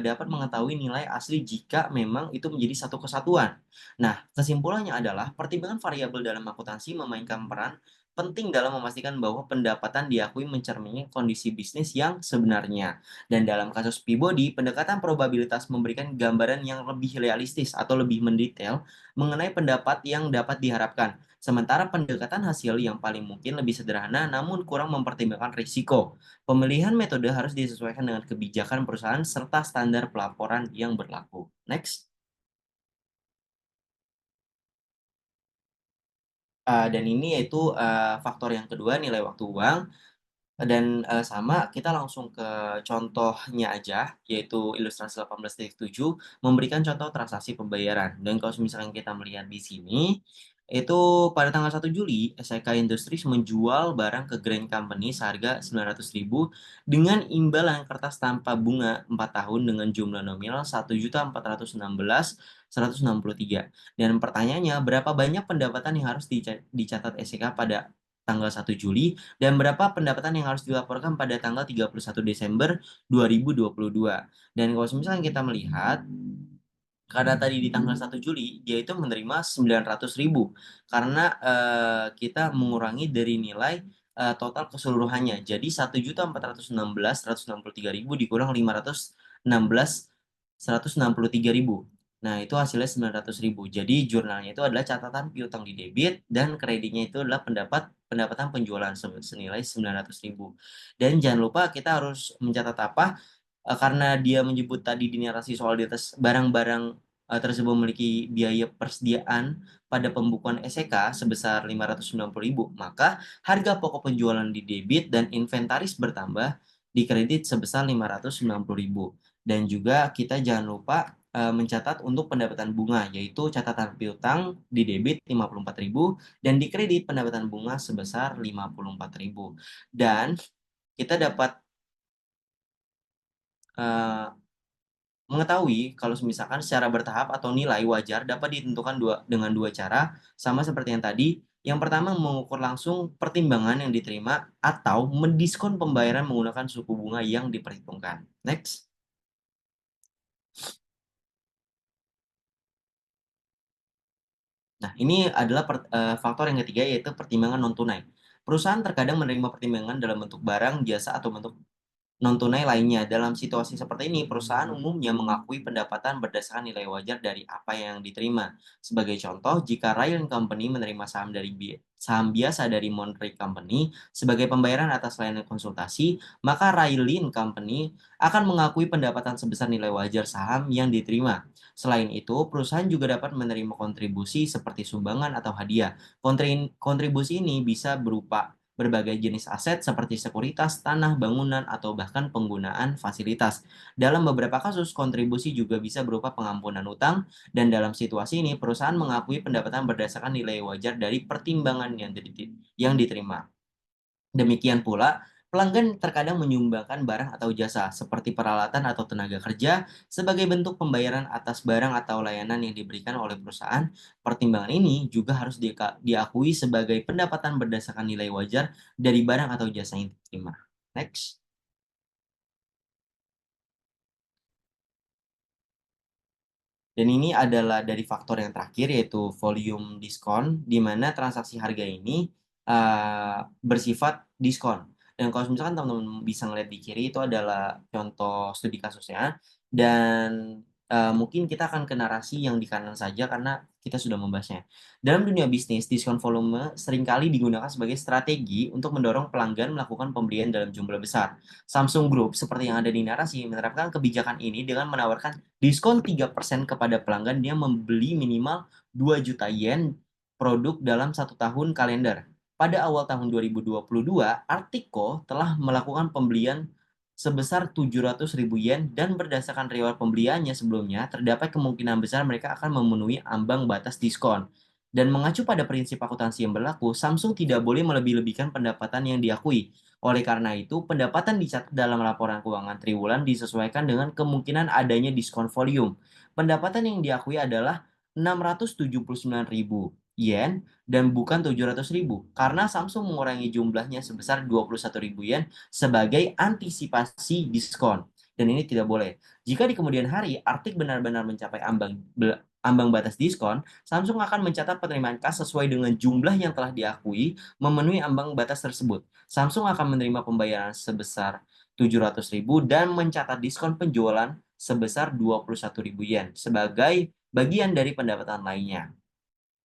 dapat mengetahui nilai asli jika memang itu menjadi satu kesatuan. Nah, kesimpulannya adalah pertimbangan variabel dalam akuntansi memainkan peran penting dalam memastikan bahwa pendapatan diakui mencerminkan kondisi bisnis yang sebenarnya. Dan dalam kasus Peabody, pendekatan probabilitas memberikan gambaran yang lebih realistis atau lebih mendetail mengenai pendapat yang dapat diharapkan. Sementara pendekatan hasil yang paling mungkin lebih sederhana namun kurang mempertimbangkan risiko. Pemilihan metode harus disesuaikan dengan kebijakan perusahaan serta standar pelaporan yang berlaku. Next. Dan ini yaitu faktor yang kedua, nilai waktu uang. Dan sama kita langsung ke contohnya aja, yaitu ilustrasi 18-7 memberikan contoh transaksi pembayaran. Dan kalau misalkan kita melihat di sini, Itu pada tanggal 1 Juli, SIK Industries menjual barang ke Grain Company seharga 900.000 dengan imbalan kertas tanpa bunga 4 tahun dengan jumlah nominal 1.416.163. Dan pertanyaannya, berapa banyak pendapatan yang harus dicatat SIK pada tanggal 1 Juli dan berapa pendapatan yang harus dilaporkan pada tanggal 31 Desember 2022. Dan kalau misalnya kita melihat karena tadi di tanggal 1 Juli dia itu menerima 900.000 karena kita mengurangi dari nilai total keseluruhannya. Jadi 1.416.163.000 dikurang 516.163.000. Nah, itu hasilnya 900.000. Jadi jurnalnya itu adalah catatan piutang di debit dan kreditnya itu adalah pendapatan penjualan senilai 900.000. Dan jangan lupa kita harus mencatat apa? Karena dia menyebut tadi di narasi soal di atas barang-barang tersebut memiliki biaya persediaan pada pembukuan SEK sebesar 590.000, maka harga pokok penjualan di debit dan inventaris bertambah di kredit sebesar 590.000. Dan juga kita jangan lupa mencatat untuk pendapatan bunga, yaitu catatan piutang di debit 54.000 dan di kredit pendapatan bunga sebesar 54.000. Dan kita dapat eh, mengetahui kalau misalkan secara bertahap atau nilai wajar dapat ditentukan dengan dua cara, sama seperti yang tadi. Yang pertama mengukur langsung pertimbangan yang diterima atau mendiskon pembayaran menggunakan suku bunga yang diperhitungkan. Next. Nah, ini adalah faktor yang ketiga yaitu pertimbangan non tunai. Perusahaan terkadang menerima pertimbangan dalam bentuk barang, jasa, atau bentuk non-tunai lainnya. Dalam situasi seperti ini, perusahaan umumnya mengakui pendapatan berdasarkan nilai wajar dari apa yang diterima. Sebagai contoh, jika Ryan Company menerima saham biasa dari Monterey Company sebagai pembayaran atas layanan konsultasi, maka Raylene Company akan mengakui pendapatan sebesar nilai wajar saham yang diterima. Selain itu, perusahaan juga dapat menerima kontribusi seperti sumbangan atau hadiah. Kontribusi ini bisa berupa berbagai jenis aset seperti sekuritas, tanah, bangunan, atau bahkan penggunaan fasilitas. Dalam beberapa kasus, kontribusi juga bisa berupa pengampunan utang, dan dalam situasi ini, perusahaan mengakui pendapatan berdasarkan nilai wajar dari pertimbangan yang diterima. Demikian pula, pelanggan terkadang menyumbangkan barang atau jasa, seperti peralatan atau tenaga kerja, sebagai bentuk pembayaran atas barang atau layanan yang diberikan oleh perusahaan. Pertimbangan ini juga harus diakui sebagai pendapatan berdasarkan nilai wajar dari barang atau jasa yang diterima. Next. Dan ini adalah dari faktor yang terakhir yaitu volume diskon, di mana transaksi harga ini bersifat diskon. Dan kalau misalkan teman-teman bisa ngeliat di kiri itu adalah contoh studi kasusnya. Dan mungkin kita akan ke narasi yang di kanan saja karena kita sudah membahasnya. Dalam dunia bisnis, diskon volume seringkali digunakan sebagai strategi untuk mendorong pelanggan melakukan pembelian dalam jumlah besar. Samsung Group, seperti yang ada di narasi, menerapkan kebijakan ini dengan menawarkan diskon 3% kepada pelanggan yang membeli minimal 2 juta yen produk dalam 1 tahun kalender. Pada awal tahun 2022, Artiko telah melakukan pembelian sebesar 700.000 yen dan berdasarkan riwayat pembeliannya sebelumnya, terdapat kemungkinan besar mereka akan memenuhi ambang batas diskon. Dan mengacu pada prinsip akuntansi yang berlaku, Samsung tidak boleh melebih-lebihkan pendapatan yang diakui. Oleh karena itu, pendapatan dicatat dalam laporan keuangan triwulan disesuaikan dengan kemungkinan adanya diskon volume. Pendapatan yang diakui adalah 679.000 yen dan bukan 700.000 karena Samsung mengurangi jumlahnya sebesar 21.000 yen sebagai antisipasi diskon. Dan ini tidak boleh. Jika di kemudian hari Arctic benar-benar mencapai ambang batas diskon, Samsung akan mencatat penerimaan kas sesuai dengan jumlah yang telah diakui memenuhi ambang batas tersebut. Samsung akan menerima pembayaran sebesar 700.000 dan mencatat diskon penjualan sebesar 21.000 yen sebagai bagian dari pendapatan lainnya.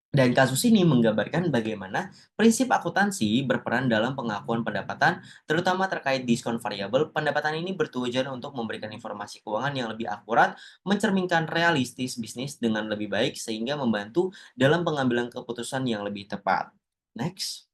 Dan kasus ini menggambarkan bagaimana prinsip akuntansi berperan dalam pengakuan pendapatan, terutama terkait diskon variabel. Pendapatan ini bertujuan untuk memberikan informasi keuangan yang lebih akurat, mencerminkan realistis bisnis dengan lebih baik, sehingga membantu dalam pengambilan keputusan yang lebih tepat. Next.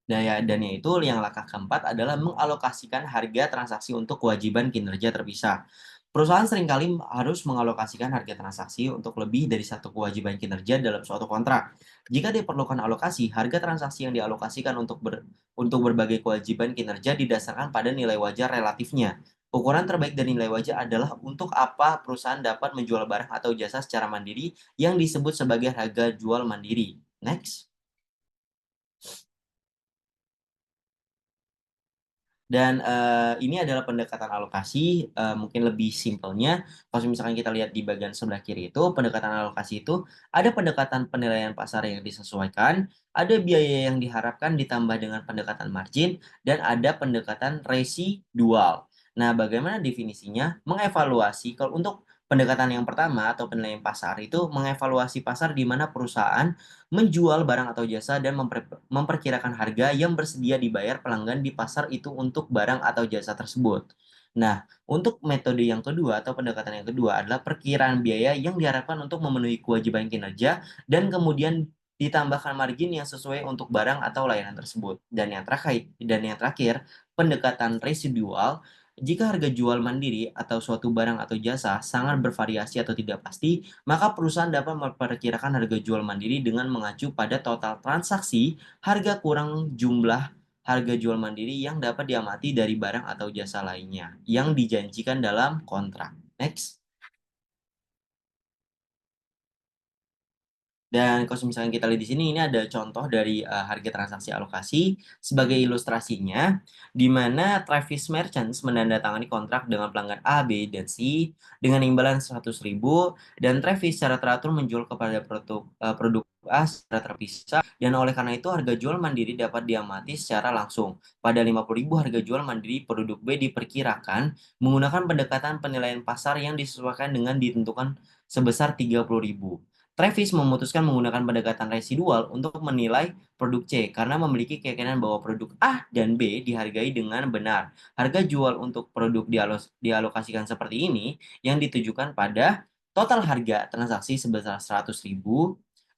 Dan yaitu yang langkah keempat adalah mengalokasikan harga transaksi untuk kewajiban kinerja terpisah. Perusahaan seringkali harus mengalokasikan harga transaksi untuk lebih dari satu kewajiban kinerja dalam suatu kontrak. Jika diperlukan alokasi, harga transaksi yang dialokasikan untuk berbagai kewajiban kinerja didasarkan pada nilai wajar relatifnya. Ukuran terbaik dari nilai wajar adalah untuk apa perusahaan dapat menjual barang atau jasa secara mandiri yang disebut sebagai harga jual mandiri. Next. Dan ini adalah pendekatan alokasi, mungkin lebih simpelnya, kalau misalkan kita lihat di bagian sebelah kiri itu, pendekatan alokasi itu ada pendekatan penilaian pasar yang disesuaikan, ada biaya yang diharapkan ditambah dengan pendekatan margin, dan ada pendekatan residual. Nah, bagaimana definisinya? Mengevaluasi kalau untuk pendekatan yang pertama atau penilaian pasar itu mengevaluasi pasar di mana perusahaan menjual barang atau jasa dan memperkirakan harga yang bersedia dibayar pelanggan di pasar itu untuk barang atau jasa tersebut. Nah, untuk metode yang kedua atau pendekatan yang kedua adalah perkiraan biaya yang diharapkan untuk memenuhi kewajiban kinerja dan kemudian ditambahkan margin yang sesuai untuk barang atau layanan tersebut. Dan yang terakhir, pendekatan residual jika harga jual mandiri atau suatu barang atau jasa sangat bervariasi atau tidak pasti, maka perusahaan dapat memperkirakan harga jual mandiri dengan mengacu pada total transaksi, harga kurang jumlah harga jual mandiri yang dapat diamati dari barang atau jasa lainnya yang dijanjikan dalam kontrak. Next. Dan kalau misalkan kita lihat di sini, ini ada contoh dari harga transaksi alokasi. Sebagai ilustrasinya, di mana Travis Merchants menandatangani kontrak dengan pelanggan A, B, dan C dengan imbalan 100.000 dan Travis secara teratur menjual kepada produk A secara terpisah dan oleh karena itu harga jual mandiri dapat diamati secara langsung. Pada 50.000 harga jual mandiri produk B diperkirakan menggunakan pendekatan penilaian pasar yang disesuaikan dengan ditentukan sebesar 30.000. Travis memutuskan menggunakan pendekatan residual untuk menilai produk C karena memiliki keyakinan bahwa produk A dan B dihargai dengan benar. Harga jual untuk produk dialokasikan seperti ini yang ditujukan pada total harga transaksi sebesar 100.000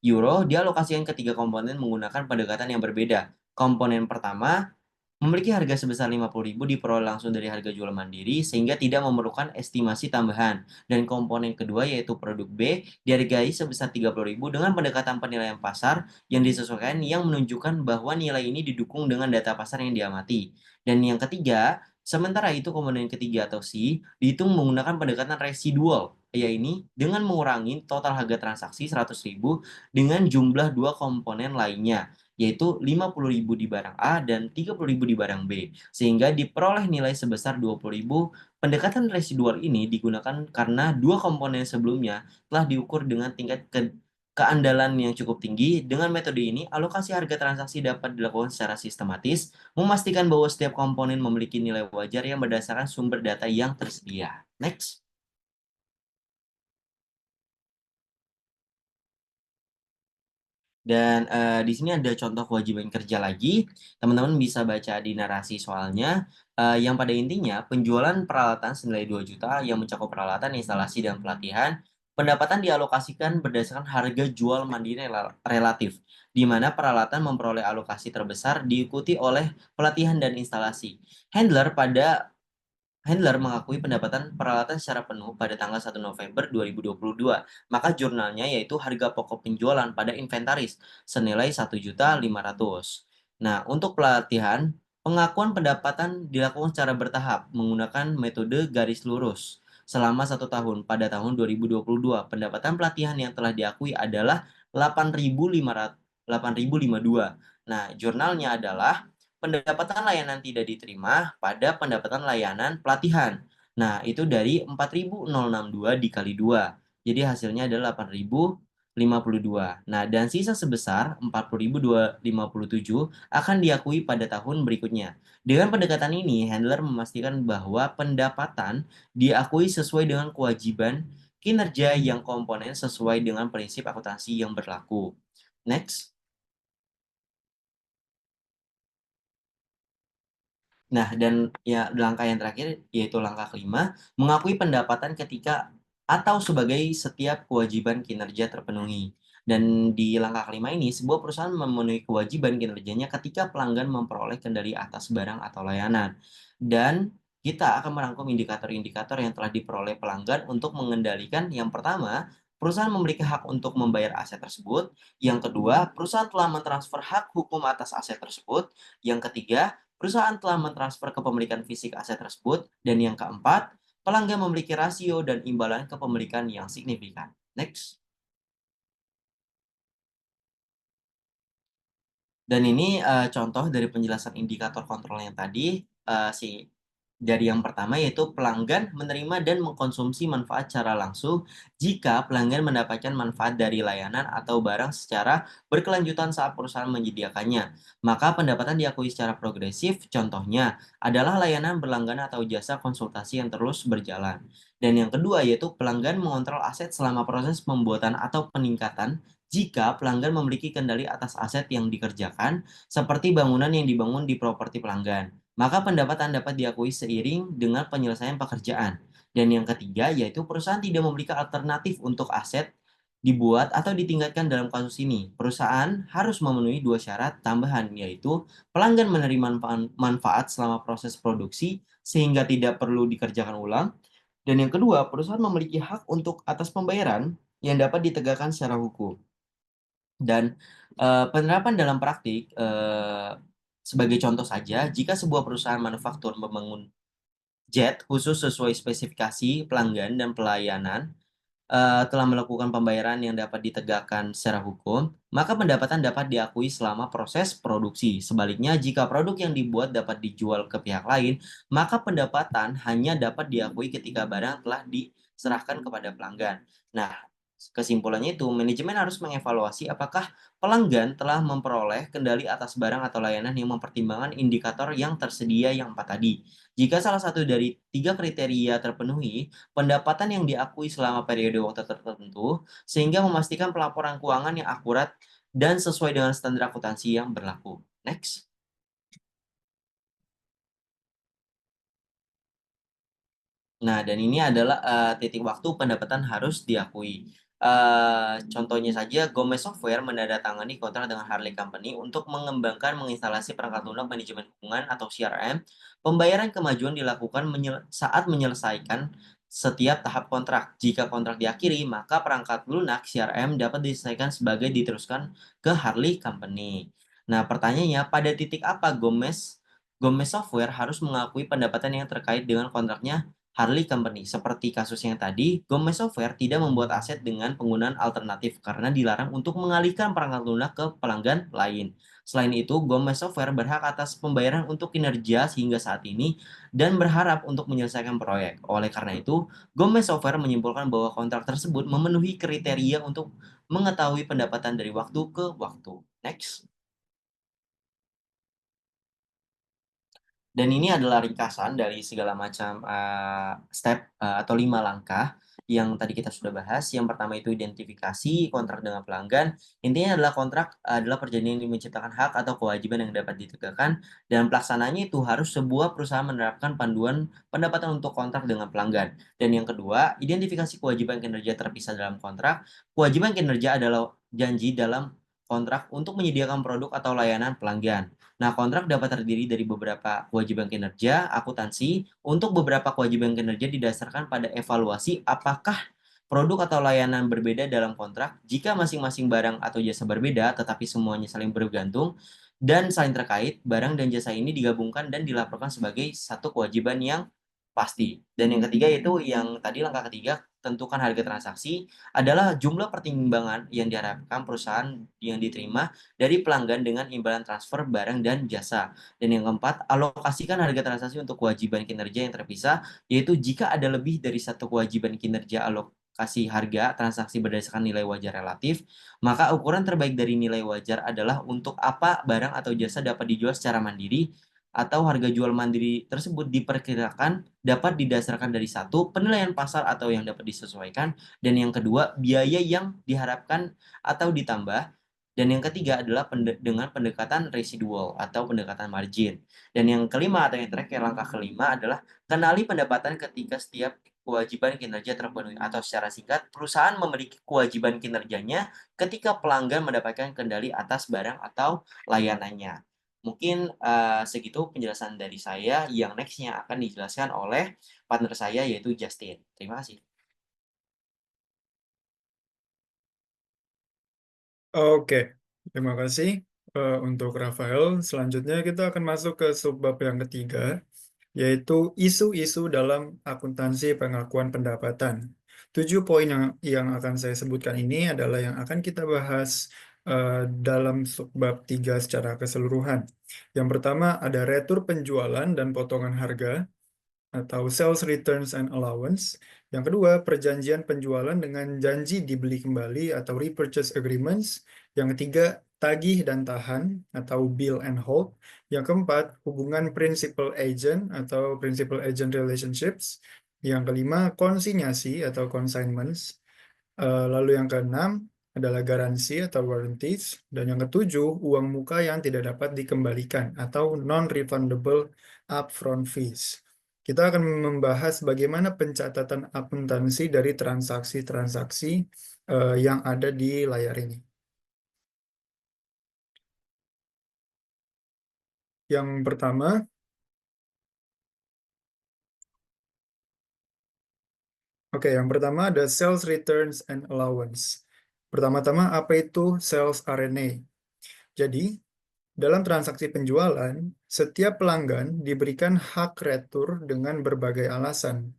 euro dialokasikan ke tiga komponen menggunakan pendekatan yang berbeda. Komponen pertama memiliki harga sebesar 50.000 diperoleh langsung dari harga jual mandiri sehingga tidak memerlukan estimasi tambahan. Dan komponen kedua yaitu produk B dihargai sebesar 30.000 dengan pendekatan penilaian pasar yang disesuaikan yang menunjukkan bahwa nilai ini didukung dengan data pasar yang diamati. Dan yang ketiga, sementara itu komponen ketiga atau C dihitung menggunakan pendekatan residual, yaitu dengan mengurangi total harga transaksi 100.000 dengan jumlah dua komponen lainnya yaitu 50.000 di barang A dan 30.000 di barang B, sehingga diperoleh nilai sebesar 20.000. Pendekatan residual ini digunakan karena dua komponen sebelumnya telah diukur dengan tingkat keandalan yang cukup tinggi. Dengan metode ini, alokasi harga transaksi dapat dilakukan secara sistematis, memastikan bahwa setiap komponen memiliki nilai wajar yang berdasarkan sumber data yang tersedia. Next. Dan di sini ada contoh kewajiban kerja lagi. Teman-teman bisa baca di narasi soalnya. Yang pada intinya penjualan peralatan senilai 2 juta yang mencakup peralatan, instalasi, dan pelatihan. Pendapatan dialokasikan berdasarkan harga jual mandiri relatif, di mana peralatan memperoleh alokasi terbesar diikuti oleh pelatihan dan instalasi. Handler mengakui pendapatan peralatan secara penuh pada tanggal 1 November 2022, maka jurnalnya yaitu harga pokok penjualan pada inventaris senilai 1.500.000. Nah, untuk pelatihan, pengakuan pendapatan dilakukan secara bertahap menggunakan metode garis lurus. Selama 1 tahun, pada tahun 2022, pendapatan pelatihan yang telah diakui adalah 8.052. Nah, jurnalnya adalah pendapatan layanan tidak diterima pada pendapatan layanan pelatihan. Nah, itu dari 4.062 dikali 2. Jadi hasilnya adalah 8.052. Nah, dan sisa sebesar 40.257 akan diakui pada tahun berikutnya. Dengan pendekatan ini, handler memastikan bahwa pendapatan diakui sesuai dengan kewajiban kinerja yang komponen sesuai dengan prinsip akuntansi yang berlaku. Next. Nah, dan ya langkah yang terakhir yaitu langkah kelima, mengakui pendapatan ketika atau sebagai setiap kewajiban kinerja terpenuhi. Dan di langkah kelima ini, sebuah perusahaan memenuhi kewajiban kinerjanya ketika pelanggan memperoleh kendali atas barang atau layanan. Dan kita akan merangkum indikator-indikator yang telah diperoleh pelanggan untuk mengendalikan yang pertama, perusahaan memiliki hak untuk membayar aset tersebut. Yang kedua, perusahaan telah mentransfer hak hukum atas aset tersebut. Yang ketiga, perusahaan telah mentransfer kepemilikan fisik aset tersebut. Dan yang keempat, pelanggan memiliki rasio dan imbalan kepemilikan yang signifikan. Next. Dan ini contoh dari penjelasan indikator kontrol yang tadi, dari yang pertama yaitu pelanggan menerima dan mengkonsumsi manfaat secara langsung jika pelanggan mendapatkan manfaat dari layanan atau barang secara berkelanjutan saat perusahaan menyediakannya. Maka pendapatan diakui secara progresif, contohnya adalah layanan berlangganan atau jasa konsultasi yang terus berjalan. Dan yang kedua yaitu pelanggan mengontrol aset selama proses pembuatan atau peningkatan jika pelanggan memiliki kendali atas aset yang dikerjakan, seperti bangunan yang dibangun di properti pelanggan, maka pendapatan dapat diakui seiring dengan penyelesaian pekerjaan. Dan yang ketiga, yaitu perusahaan tidak memiliki alternatif untuk aset dibuat atau ditingkatkan dalam kasus ini. Perusahaan harus memenuhi dua syarat tambahan, yaitu pelanggan menerima manfaat selama proses produksi sehingga tidak perlu dikerjakan ulang. Dan yang kedua, perusahaan memiliki hak untuk atas pembayaran yang dapat ditegakkan secara hukum. Dan penerapan dalam praktik, sebagai contoh saja, jika sebuah perusahaan manufaktur membangun jet khusus sesuai spesifikasi pelanggan dan pelayanan, telah melakukan pembayaran yang dapat ditegakkan secara hukum, maka pendapatan dapat diakui selama proses produksi. Sebaliknya, jika produk yang dibuat dapat dijual ke pihak lain, maka pendapatan hanya dapat diakui ketika barang telah diserahkan kepada pelanggan. Nah, kesimpulannya itu, manajemen harus mengevaluasi apakah pelanggan telah memperoleh kendali atas barang atau layanan yang mempertimbangkan indikator yang tersedia yang 4 tadi. Jika salah satu dari 3 kriteria terpenuhi, pendapatan yang diakui selama periode waktu tertentu, sehingga memastikan pelaporan keuangan yang akurat dan sesuai dengan standar akuntansi yang berlaku. Next. Nah, dan ini adalah titik waktu pendapatan harus diakui. Contohnya saja, Gomez Software menandatangani kontrak dengan Harley Company untuk mengembangkan menginstalasi perangkat lunak manajemen hubungan atau CRM. Pembayaran kemajuan dilakukan saat menyelesaikan setiap tahap kontrak. Jika kontrak diakhiri, maka perangkat lunak CRM dapat diselesaikan sebagai diteruskan ke Harley Company. Nah, pertanyaannya, pada titik apa Gomez Software harus mengakui pendapatan yang terkait dengan kontraknya Harley Company? Seperti kasus yang tadi, Gomez Software tidak membuat aset dengan penggunaan alternatif karena dilarang untuk mengalihkan perangkat lunak ke pelanggan lain. Selain itu, Gomez Software berhak atas pembayaran untuk kinerja hingga saat ini dan berharap untuk menyelesaikan proyek. Oleh karena itu, Gomez Software menyimpulkan bahwa kontrak tersebut memenuhi kriteria untuk mengetahui pendapatan dari waktu ke waktu. Next. Dan ini adalah ringkasan dari segala macam step atau 5 langkah yang tadi kita sudah bahas. Yang pertama itu identifikasi kontrak dengan pelanggan. Intinya adalah kontrak adalah perjanjian yang menciptakan hak atau kewajiban yang dapat ditegakkan, dan pelaksananya itu harus sebuah perusahaan menerapkan panduan pendapatan untuk kontrak dengan pelanggan. Dan yang kedua, identifikasi kewajiban kinerja terpisah dalam kontrak. Kewajiban kinerja adalah janji dalam kontrak untuk menyediakan produk atau layanan pelanggan. Nah, kontrak dapat terdiri dari beberapa kewajiban kinerja, akuntansi. Untuk beberapa kewajiban kinerja didasarkan pada evaluasi apakah produk atau layanan berbeda dalam kontrak. Jika masing-masing barang atau jasa berbeda, tetapi semuanya saling bergantung dan saling terkait, barang dan jasa ini digabungkan dan dilaporkan sebagai satu kewajiban yang pasti. Dan yang ketiga yaitu yang tadi langkah ketiga, tentukan harga transaksi adalah jumlah pertimbangan yang diharapkan perusahaan yang diterima dari pelanggan dengan imbalan transfer barang dan jasa. Dan yang keempat, alokasikan harga transaksi untuk kewajiban kinerja yang terpisah, yaitu jika ada lebih dari satu kewajiban kinerja alokasi harga transaksi berdasarkan nilai wajar relatif, maka ukuran terbaik dari nilai wajar adalah untuk apa barang atau jasa dapat dijual secara mandiri, atau harga jual mandiri tersebut diperkirakan dapat didasarkan dari satu, penilaian pasar atau yang dapat disesuaikan, dan yang kedua, biaya yang diharapkan atau ditambah, dan yang ketiga adalah dengan pendekatan residual atau pendekatan margin. Dan yang kelima atau yang terakhir, langkah kelima adalah kenali pendapatan ketika setiap kewajiban kinerja terpenuhi, atau secara singkat, perusahaan memiliki kewajiban kinerjanya ketika pelanggan mendapatkan kendali atas barang atau layanannya. Mungkin segitu penjelasan dari saya, yang next-nya akan dijelaskan oleh partner saya yaitu Justin. Terima kasih. Oke, terima kasih untuk Rafael. Selanjutnya kita akan masuk ke subbab yang ketiga, yaitu isu-isu dalam akuntansi pengakuan pendapatan. 7 poin yang akan saya sebutkan ini adalah yang akan kita bahas dalam subbab 3 secara keseluruhan. Yang pertama ada retur penjualan dan potongan harga atau sales returns and allowance. Yang kedua, perjanjian penjualan dengan janji dibeli kembali atau repurchase agreements. Yang ketiga, tagih dan tahan atau bill and hold. Yang keempat, hubungan principal agent atau principal agent relationships. Yang kelima, konsinyasi atau consignments. Lalu yang keenam adalah garansi atau warranties. Dan yang ketujuh, uang muka yang tidak dapat dikembalikan atau non-refundable upfront fees. Kita akan membahas bagaimana pencatatan akuntansi dari transaksi-transaksi yang ada di layar ini. Yang pertama, yang pertama ada sales returns and allowance. Pertama-tama, apa itu sales RNA? Jadi, dalam transaksi penjualan, setiap pelanggan diberikan hak retur dengan berbagai alasan.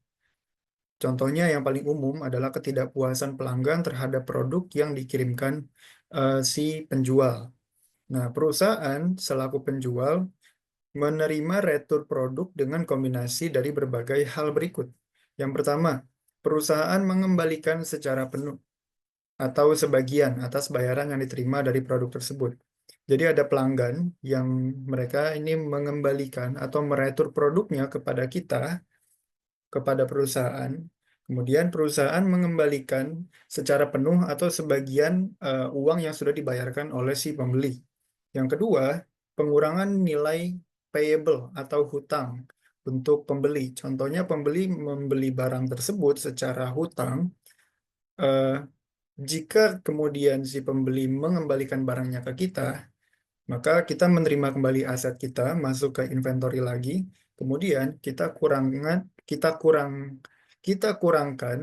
Contohnya yang paling umum adalah ketidakpuasan pelanggan terhadap produk yang dikirimkan si penjual. Nah, perusahaan selaku penjual menerima retur produk dengan kombinasi dari berbagai hal berikut. Yang pertama, perusahaan mengembalikan secara penuh atau sebagian atas bayaran yang diterima dari produk tersebut. Jadi ada pelanggan yang mereka ini mengembalikan atau meretur produknya kepada kita, kepada perusahaan. Kemudian perusahaan mengembalikan secara penuh atau sebagian uang yang sudah dibayarkan oleh si pembeli. Yang kedua, pengurangan nilai payable atau hutang untuk pembeli. Contohnya pembeli membeli barang tersebut secara hutang, eh, jika kemudian si pembeli mengembalikan barangnya ke kita, maka kita menerima kembali aset kita masuk ke inventory lagi. Kemudian kita kurangkan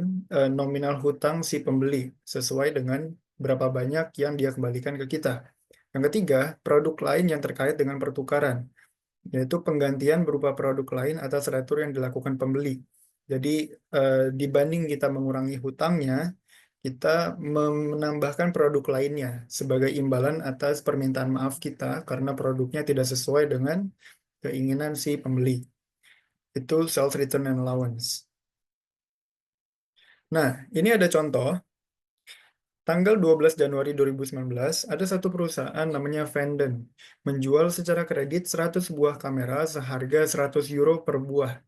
nominal hutang si pembeli sesuai dengan berapa banyak yang dia kembalikan ke kita. Yang ketiga, produk lain yang terkait dengan pertukaran, yaitu penggantian berupa produk lain atas retur yang dilakukan pembeli. Jadi dibanding kita mengurangi hutangnya, kita menambahkan produk lainnya sebagai imbalan atas permintaan maaf kita karena produknya tidak sesuai dengan keinginan si pembeli. Itu sales return and allowance. Nah, ini ada contoh. Tanggal 12 Januari 2019, ada satu perusahaan namanya Vanden menjual secara kredit 100 buah kamera seharga 100 euro per buah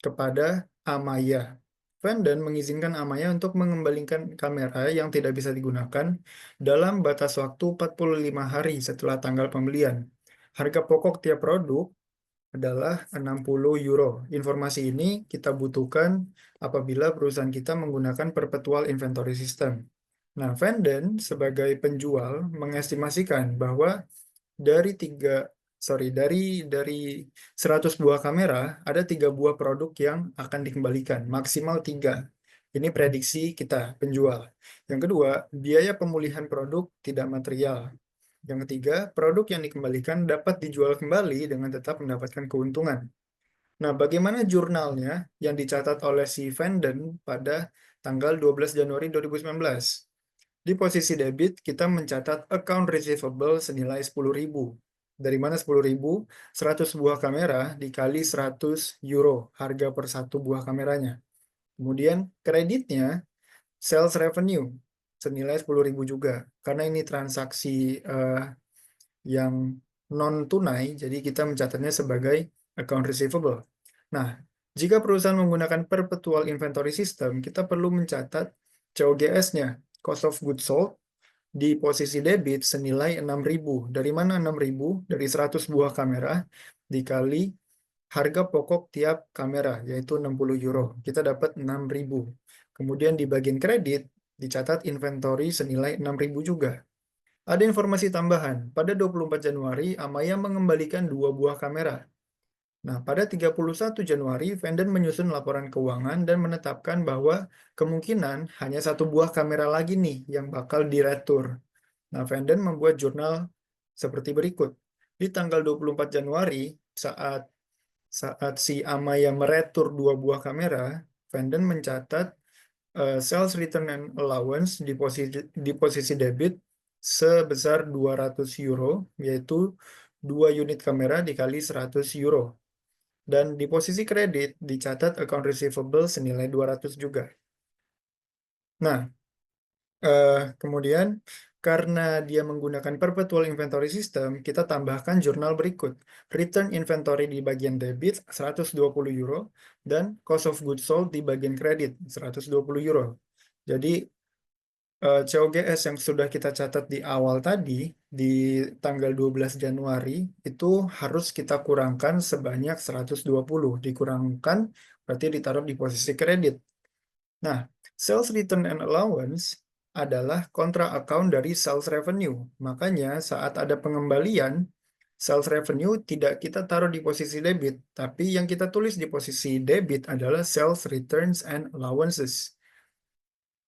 kepada Amaya. Vanden mengizinkan Amaya untuk mengembalikan kamera yang tidak bisa digunakan dalam batas waktu 45 hari setelah tanggal pembelian. Harga pokok tiap produk adalah 60 euro. Informasi ini kita butuhkan apabila perusahaan kita menggunakan perpetual inventory system. Nah, Vanden sebagai penjual mengestimasikan bahwa dari dari 100 buah kamera ada 3 buah produk yang akan dikembalikan, maksimal 3. Ini prediksi kita penjual. Yang kedua, biaya pemulihan produk tidak material. Yang ketiga, produk yang dikembalikan dapat dijual kembali dengan tetap mendapatkan keuntungan. Nah, bagaimana jurnalnya yang dicatat oleh si Vanden pada tanggal 12 Januari 2019? Di posisi debit, kita mencatat account receivable senilai 10.000. Dari mana 10.000? 100 buah kamera dikali 100 euro, harga per satu buah kameranya. Kemudian kreditnya, sales revenue, senilai 10.000 juga. Karena ini transaksi yang non-tunai, jadi kita mencatatnya sebagai account receivable. Nah, jika perusahaan menggunakan perpetual inventory system, kita perlu mencatat COGS-nya, cost of goods sold, di posisi debit senilai 6.000. Dari mana 6.000? Dari 100 buah kamera dikali harga pokok tiap kamera, yaitu 60 euro. Kita dapat 6.000. Kemudian di bagian kredit, dicatat inventory senilai 6.000 juga. Ada informasi tambahan, pada 24 Januari, Amaya mengembalikan 2 buah kamera. Nah, pada 31 Januari, Vanden menyusun laporan keuangan dan menetapkan bahwa kemungkinan hanya 1 buah kamera lagi nih yang bakal diretur. Nah, Vanden membuat jurnal seperti berikut. Di tanggal 24 Januari, saat si Amaya meretur 2 buah kamera, Vanden mencatat sales return and allowance di posisi debit sebesar 200 euro, yaitu 2 unit kamera dikali 100 euro. Dan di posisi kredit dicatat account receivable senilai 200 juga. Nah, kemudian karena dia menggunakan perpetual inventory system, kita tambahkan jurnal berikut. Return inventory di bagian debit 120 euro dan cost of goods sold di bagian kredit 120 euro. Jadi COGS yang sudah kita catat di awal tadi, di tanggal 12 Januari, itu harus kita kurangkan sebanyak 120. Dikurangkan, berarti ditaruh di posisi kredit. Nah, sales return and allowance adalah kontra account dari sales revenue. Makanya saat ada pengembalian, sales revenue tidak kita taruh di posisi debit, tapi yang kita tulis di posisi debit adalah sales returns and allowances.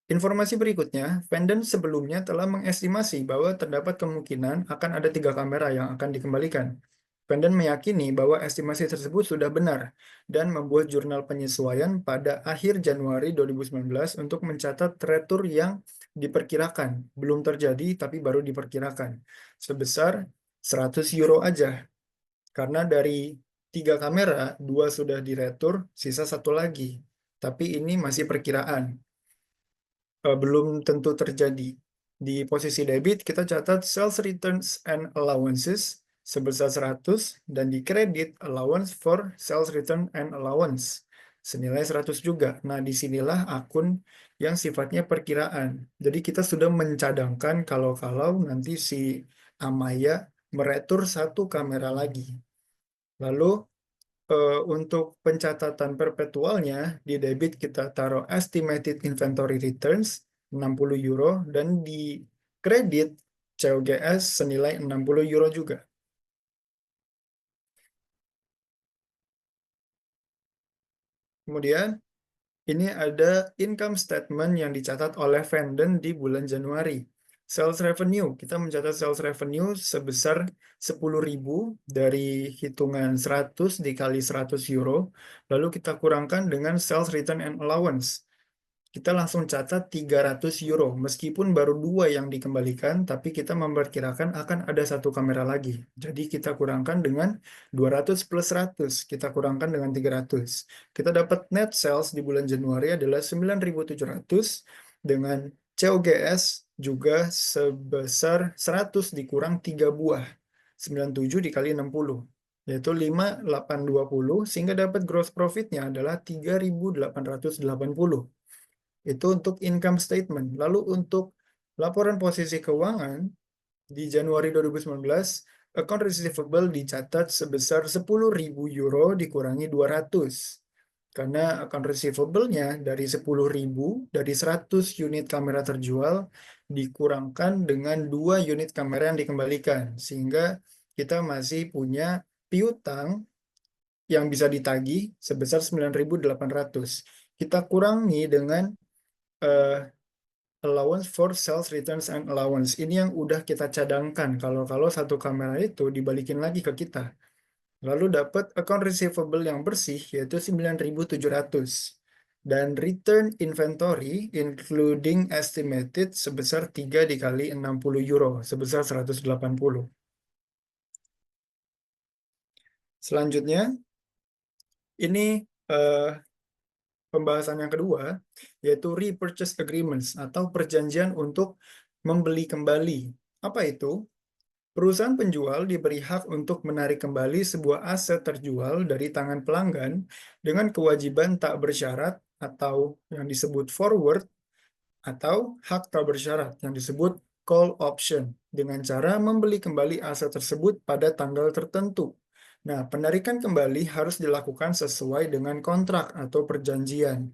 Informasi berikutnya, Vanden sebelumnya telah mengestimasi bahwa terdapat kemungkinan akan ada 3 kamera yang akan dikembalikan. Vanden meyakini bahwa estimasi tersebut sudah benar dan membuat jurnal penyesuaian pada akhir Januari 2019 untuk mencatat retur yang diperkirakan, belum terjadi tapi baru diperkirakan, sebesar 100 euro aja. Karena dari 3 kamera, 2 sudah diretur, sisa 1 lagi. Tapi ini masih perkiraan. Belum tentu terjadi. Di posisi debit, kita catat sales returns and allowances sebesar 100, dan di kredit, allowance for sales return and allowance senilai 100 juga. Nah, disinilah akun yang sifatnya perkiraan. Jadi kita sudah mencadangkan kalau-kalau nanti si Amaya meretur 1 kamera lagi. Lalu, untuk pencatatan perpetualnya, di debit kita taruh estimated inventory returns 60 euro, dan di kredit COGS senilai 60 euro juga. Kemudian, ini ada income statement yang dicatat oleh Vanden di bulan Januari. Sales revenue, kita mencatat sales revenue sebesar 10.000 dari hitungan 100 dikali 100 euro, lalu kita kurangkan dengan sales return and allowance. Kita langsung catat 300 euro, meskipun baru 2 yang dikembalikan, tapi kita memperkirakan akan ada 1 kamera lagi. Jadi kita kurangkan dengan 200 plus 100, kita kurangkan dengan 300. Kita dapat net sales di bulan Januari adalah 9.700, dengan COGS juga sebesar 100 dikurang 3 buah, 97 dikali 60, yaitu 5.820, sehingga dapat gross profitnya adalah 3.880. Itu untuk income statement. Lalu untuk laporan posisi keuangan di Januari 2019, account receivable dicatat sebesar 10.000 euro dikurangi 200. Karena account receivable-nya dari 10.000, dari 100 unit kamera terjual, dikurangkan dengan 2 unit kamera yang dikembalikan. Sehingga kita masih punya piutang yang bisa ditagih sebesar 9.800. Kita kurangi dengan allowance for sales returns and allowance. Ini yang udah kita cadangkan kalau 1 kamera itu dibalikin lagi ke kita. Lalu dapat account receivable yang bersih yaitu 9.700. Dan return inventory including estimated sebesar 3 dikali 60 euro sebesar 180. Selanjutnya, ini pembahasan yang kedua, yaitu repurchase agreements atau perjanjian untuk membeli kembali. Apa itu? Perusahaan penjual diberi hak untuk menarik kembali sebuah aset terjual dari tangan pelanggan dengan kewajiban tak bersyarat atau yang disebut forward, atau hak tak bersyarat yang disebut call option, dengan cara membeli kembali aset tersebut pada tanggal tertentu. Nah, penarikan kembali harus dilakukan sesuai dengan kontrak atau perjanjian.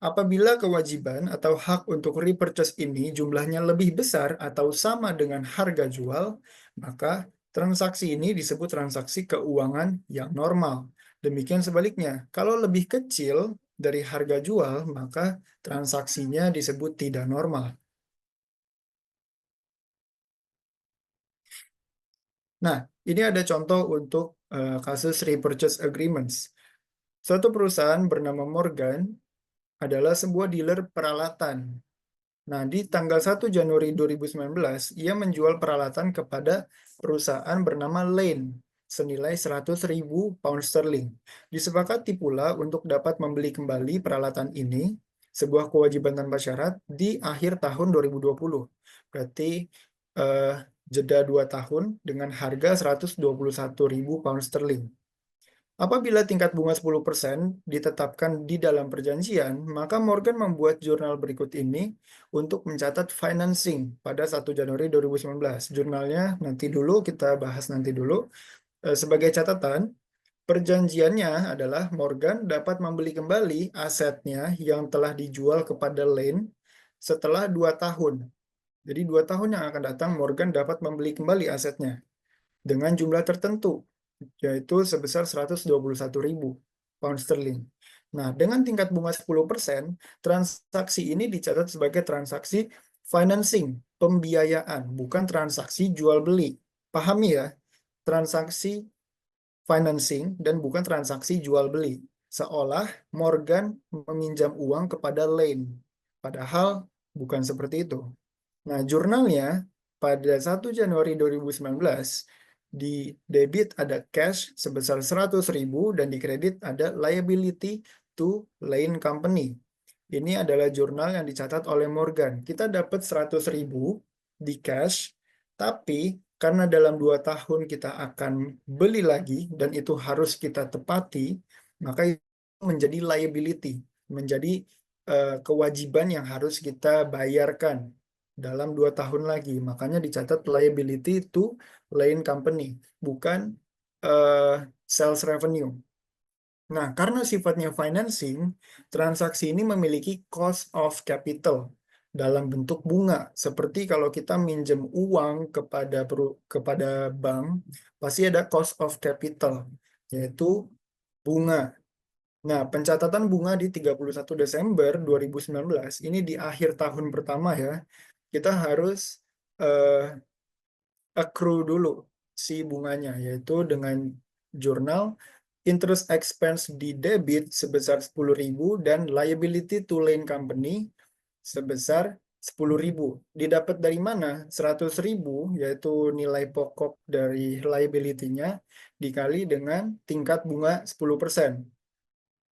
Apabila kewajiban atau hak untuk repurchase ini jumlahnya lebih besar atau sama dengan harga jual, maka transaksi ini disebut transaksi keuangan yang normal. Demikian sebaliknya, kalau lebih kecil dari harga jual, maka transaksinya disebut tidak normal. Nah, ini ada contoh untuk kasus repurchase agreements. Suatu perusahaan bernama Morgan adalah sebuah dealer peralatan. Nah, di tanggal 1 Januari 2019, ia menjual peralatan kepada perusahaan bernama Lane senilai 100.000 pound sterling. Disepakati pula untuk dapat membeli kembali peralatan ini, sebuah kewajiban tanpa syarat, di akhir tahun 2020. Berarti jeda 2 tahun dengan harga 121.000 pound sterling. Apabila tingkat bunga 10% ditetapkan di dalam perjanjian, maka Morgan membuat jurnal berikut ini untuk mencatat financing pada 1 Januari 2019. Jurnalnya nanti dulu, kita bahas nanti dulu. Sebagai catatan, perjanjiannya adalah Morgan dapat membeli kembali asetnya yang telah dijual kepada Lane setelah 2 tahun. Jadi 2 tahun yang akan datang, Morgan dapat membeli kembali asetnya dengan jumlah tertentu, yaitu sebesar 121.000 pound sterling. Nah, dengan tingkat bunga 10%, transaksi ini dicatat sebagai transaksi financing, pembiayaan, bukan transaksi jual beli. Pahami ya, transaksi financing dan bukan transaksi jual beli. Seolah Morgan meminjam uang kepada Lane, padahal bukan seperti itu. Nah, jurnalnya pada 1 Januari 2019 di debit ada cash sebesar 100.000 dan di kredit ada liability to Lane Company. Ini adalah jurnal yang dicatat oleh Morgan. Kita dapat 100.000 di cash, tapi karena dalam 2 tahun kita akan beli lagi dan itu harus kita tepati, maka itu menjadi liability, menjadi kewajiban yang harus kita bayarkan dalam 2 tahun lagi. Makanya dicatat liability to Lane Company, bukan sales revenue. Nah, karena sifatnya financing, transaksi ini memiliki cost of capital dalam bentuk bunga. Seperti kalau kita minjem uang kepada bank, pasti ada cost of capital, yaitu bunga. Nah, pencatatan bunga di 31 Desember 2019, ini di akhir tahun pertama ya, kita harus accrue dulu si bunganya, yaitu dengan jurnal interest expense di debit sebesar 10.000 dan liability to Lane Company sebesar 10.000. Didapat dari mana? 100.000, yaitu nilai pokok dari liability-nya, dikali dengan tingkat bunga 10%.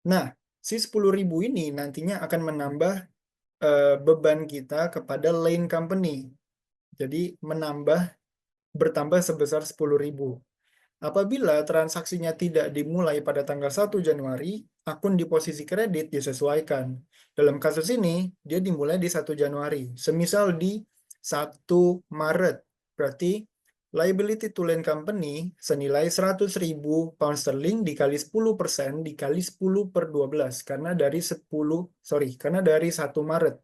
Nah, si 10.000 ini nantinya akan menambah beban kita kepada Lane Company. Jadi bertambah sebesar 10.000. Apabila transaksinya tidak dimulai pada tanggal 1 Januari, akun di posisi kredit disesuaikan. Dalam kasus ini, dia dimulai di 1 Januari. Semisal di 1 Maret, berarti liability to Lane Company senilai 100.000 pound sterling dikali 10% dikali 10 per 12. Karena dari 1 Maret.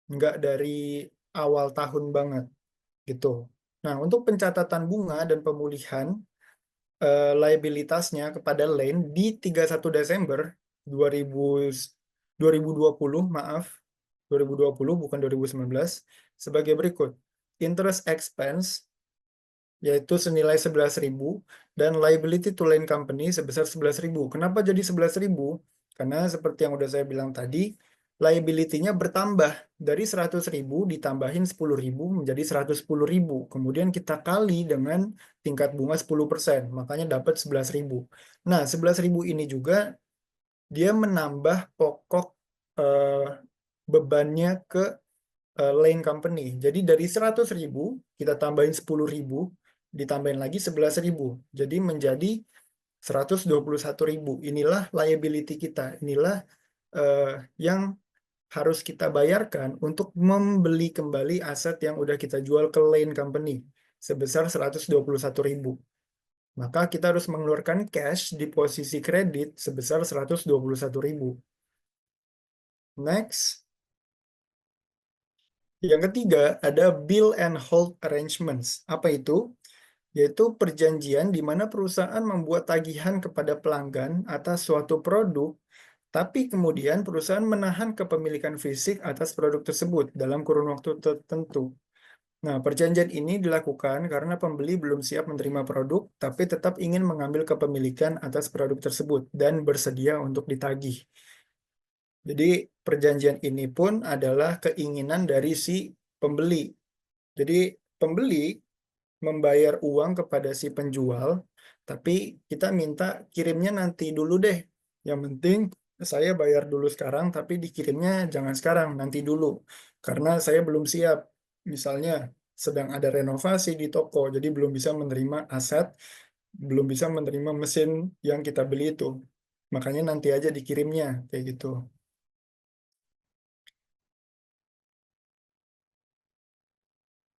Nggak dari awal tahun banget. Gitu. Nah, untuk pencatatan bunga dan pemulihan liabilitasnya kepada Lane di 31 Desember 2020, maaf, 2020 bukan 2019, sebagai berikut. Interest expense yaitu senilai 11.000 dan liability to Lane Company sebesar 11.000. Kenapa jadi 11.000? Karena seperti yang udah saya bilang tadi, liability-nya bertambah dari 100.000 ditambahin 10.000 menjadi 110.000. Kemudian kita kali dengan tingkat bunga 10%, makanya dapat 11.000. Nah, 11.000 ini juga dia menambah pokok bebannya ke Lane Company. Jadi dari 100.000 kita tambahin 10.000, ditambahin lagi 11.000. Jadi menjadi 121.000. Inilah liability kita. Inilah yang harus kita bayarkan untuk membeli kembali aset yang udah kita jual ke Lane Company sebesar 121.000. Maka kita harus mengeluarkan cash di posisi kredit sebesar 121.000. Next. Yang ketiga, ada bill and hold arrangements. Apa itu? Yaitu perjanjian di mana perusahaan membuat tagihan kepada pelanggan atas suatu produk, tapi kemudian perusahaan menahan kepemilikan fisik atas produk tersebut dalam kurun waktu tertentu. Nah, perjanjian ini dilakukan karena pembeli belum siap menerima produk, tapi tetap ingin mengambil kepemilikan atas produk tersebut dan bersedia untuk ditagih. Jadi, perjanjian ini pun adalah keinginan dari si pembeli. Jadi, pembeli membayar uang kepada si penjual, tapi kita minta kirimnya nanti dulu deh. Yang penting saya bayar dulu sekarang, tapi dikirimnya jangan sekarang, nanti dulu. Karena saya belum siap. Misalnya sedang ada renovasi di toko, jadi belum bisa menerima aset, belum bisa menerima mesin yang kita beli itu. Makanya nanti aja dikirimnya, kayak gitu.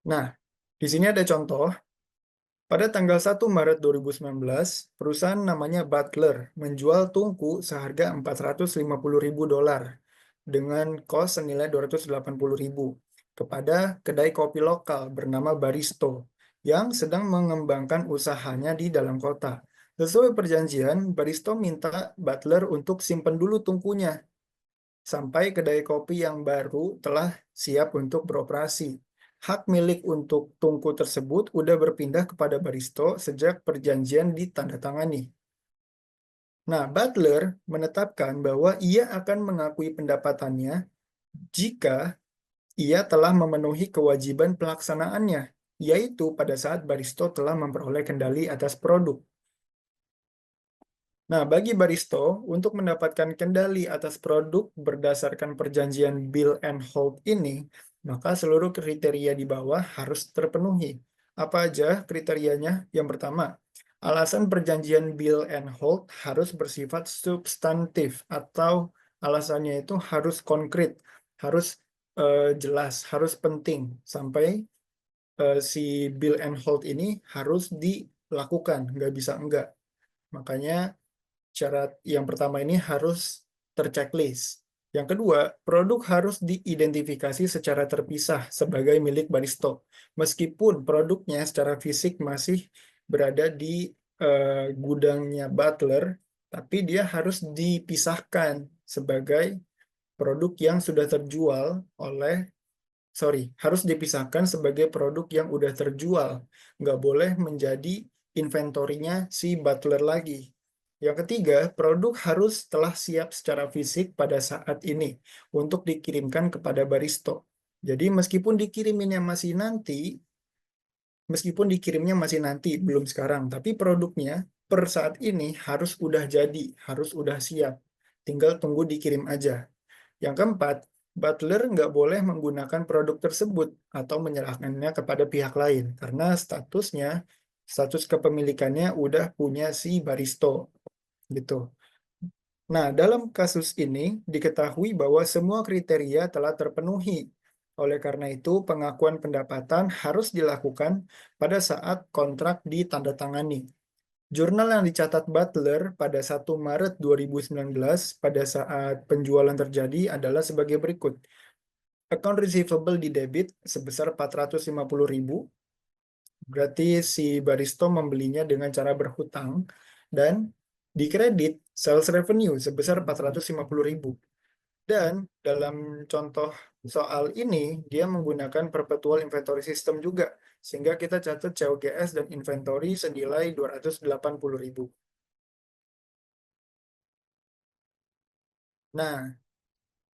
Nah, di sini ada contoh. Pada tanggal 1 Maret 2019, perusahaan namanya Butler menjual tungku seharga $450.000 dengan kos senilai $280.000 kepada kedai kopi lokal bernama Baristo yang sedang mengembangkan usahanya di dalam kota. Sesuai perjanjian, Baristo minta Butler untuk simpan dulu tungkunya sampai kedai kopi yang baru telah siap untuk beroperasi. Hak milik untuk tungku tersebut udah berpindah kepada Baristo sejak perjanjian ditandatangani. Nah, Butler menetapkan bahwa ia akan mengakui pendapatannya jika ia telah memenuhi kewajiban pelaksanaannya, yaitu pada saat Baristo telah memperoleh kendali atas produk. Nah, bagi Baristo, untuk mendapatkan kendali atas produk berdasarkan perjanjian Bill and Hold ini, maka seluruh kriteria di bawah harus terpenuhi. Apa aja kriterianya? Yang pertama, alasan perjanjian Bill and Hold harus bersifat substantif atau alasannya itu harus konkret, harus jelas, harus penting, sampai si Bill and Hold ini harus dilakukan, nggak bisa enggak. Makanya syarat yang pertama ini harus terchecklist. Yang kedua, produk harus diidentifikasi secara terpisah sebagai milik Baristo. Meskipun produknya secara fisik masih berada di gudangnya Butler, tapi dia harus dipisahkan sebagai produk yang sudah terjual harus dipisahkan sebagai produk yang udah terjual. Nggak boleh menjadi inventorinya si Butler lagi. Yang ketiga, produk harus telah siap secara fisik pada saat ini untuk dikirimkan kepada Baristo. Jadi meskipun dikirimnya masih nanti, belum sekarang, tapi produknya per saat ini harus udah jadi, harus udah siap. Tinggal tunggu dikirim aja. Yang keempat, Butler nggak boleh menggunakan produk tersebut atau menyerahkannya kepada pihak lain karena status kepemilikannya udah punya si Baristo gitu. Nah, dalam kasus ini diketahui bahwa semua kriteria telah terpenuhi. Oleh karena itu, pengakuan pendapatan harus dilakukan pada saat kontrak ditandatangani. Jurnal yang dicatat Butler pada 1 Maret 2019 pada saat penjualan terjadi adalah sebagai berikut. Account receivable di debit sebesar 450.000, berarti si Baristo membelinya dengan cara berhutang, dan di kredit sales revenue sebesar 450.000. Dan dalam contoh soal ini, dia menggunakan perpetual inventory system juga, sehingga kita catat COGS dan inventory senilai 280.000. Nah,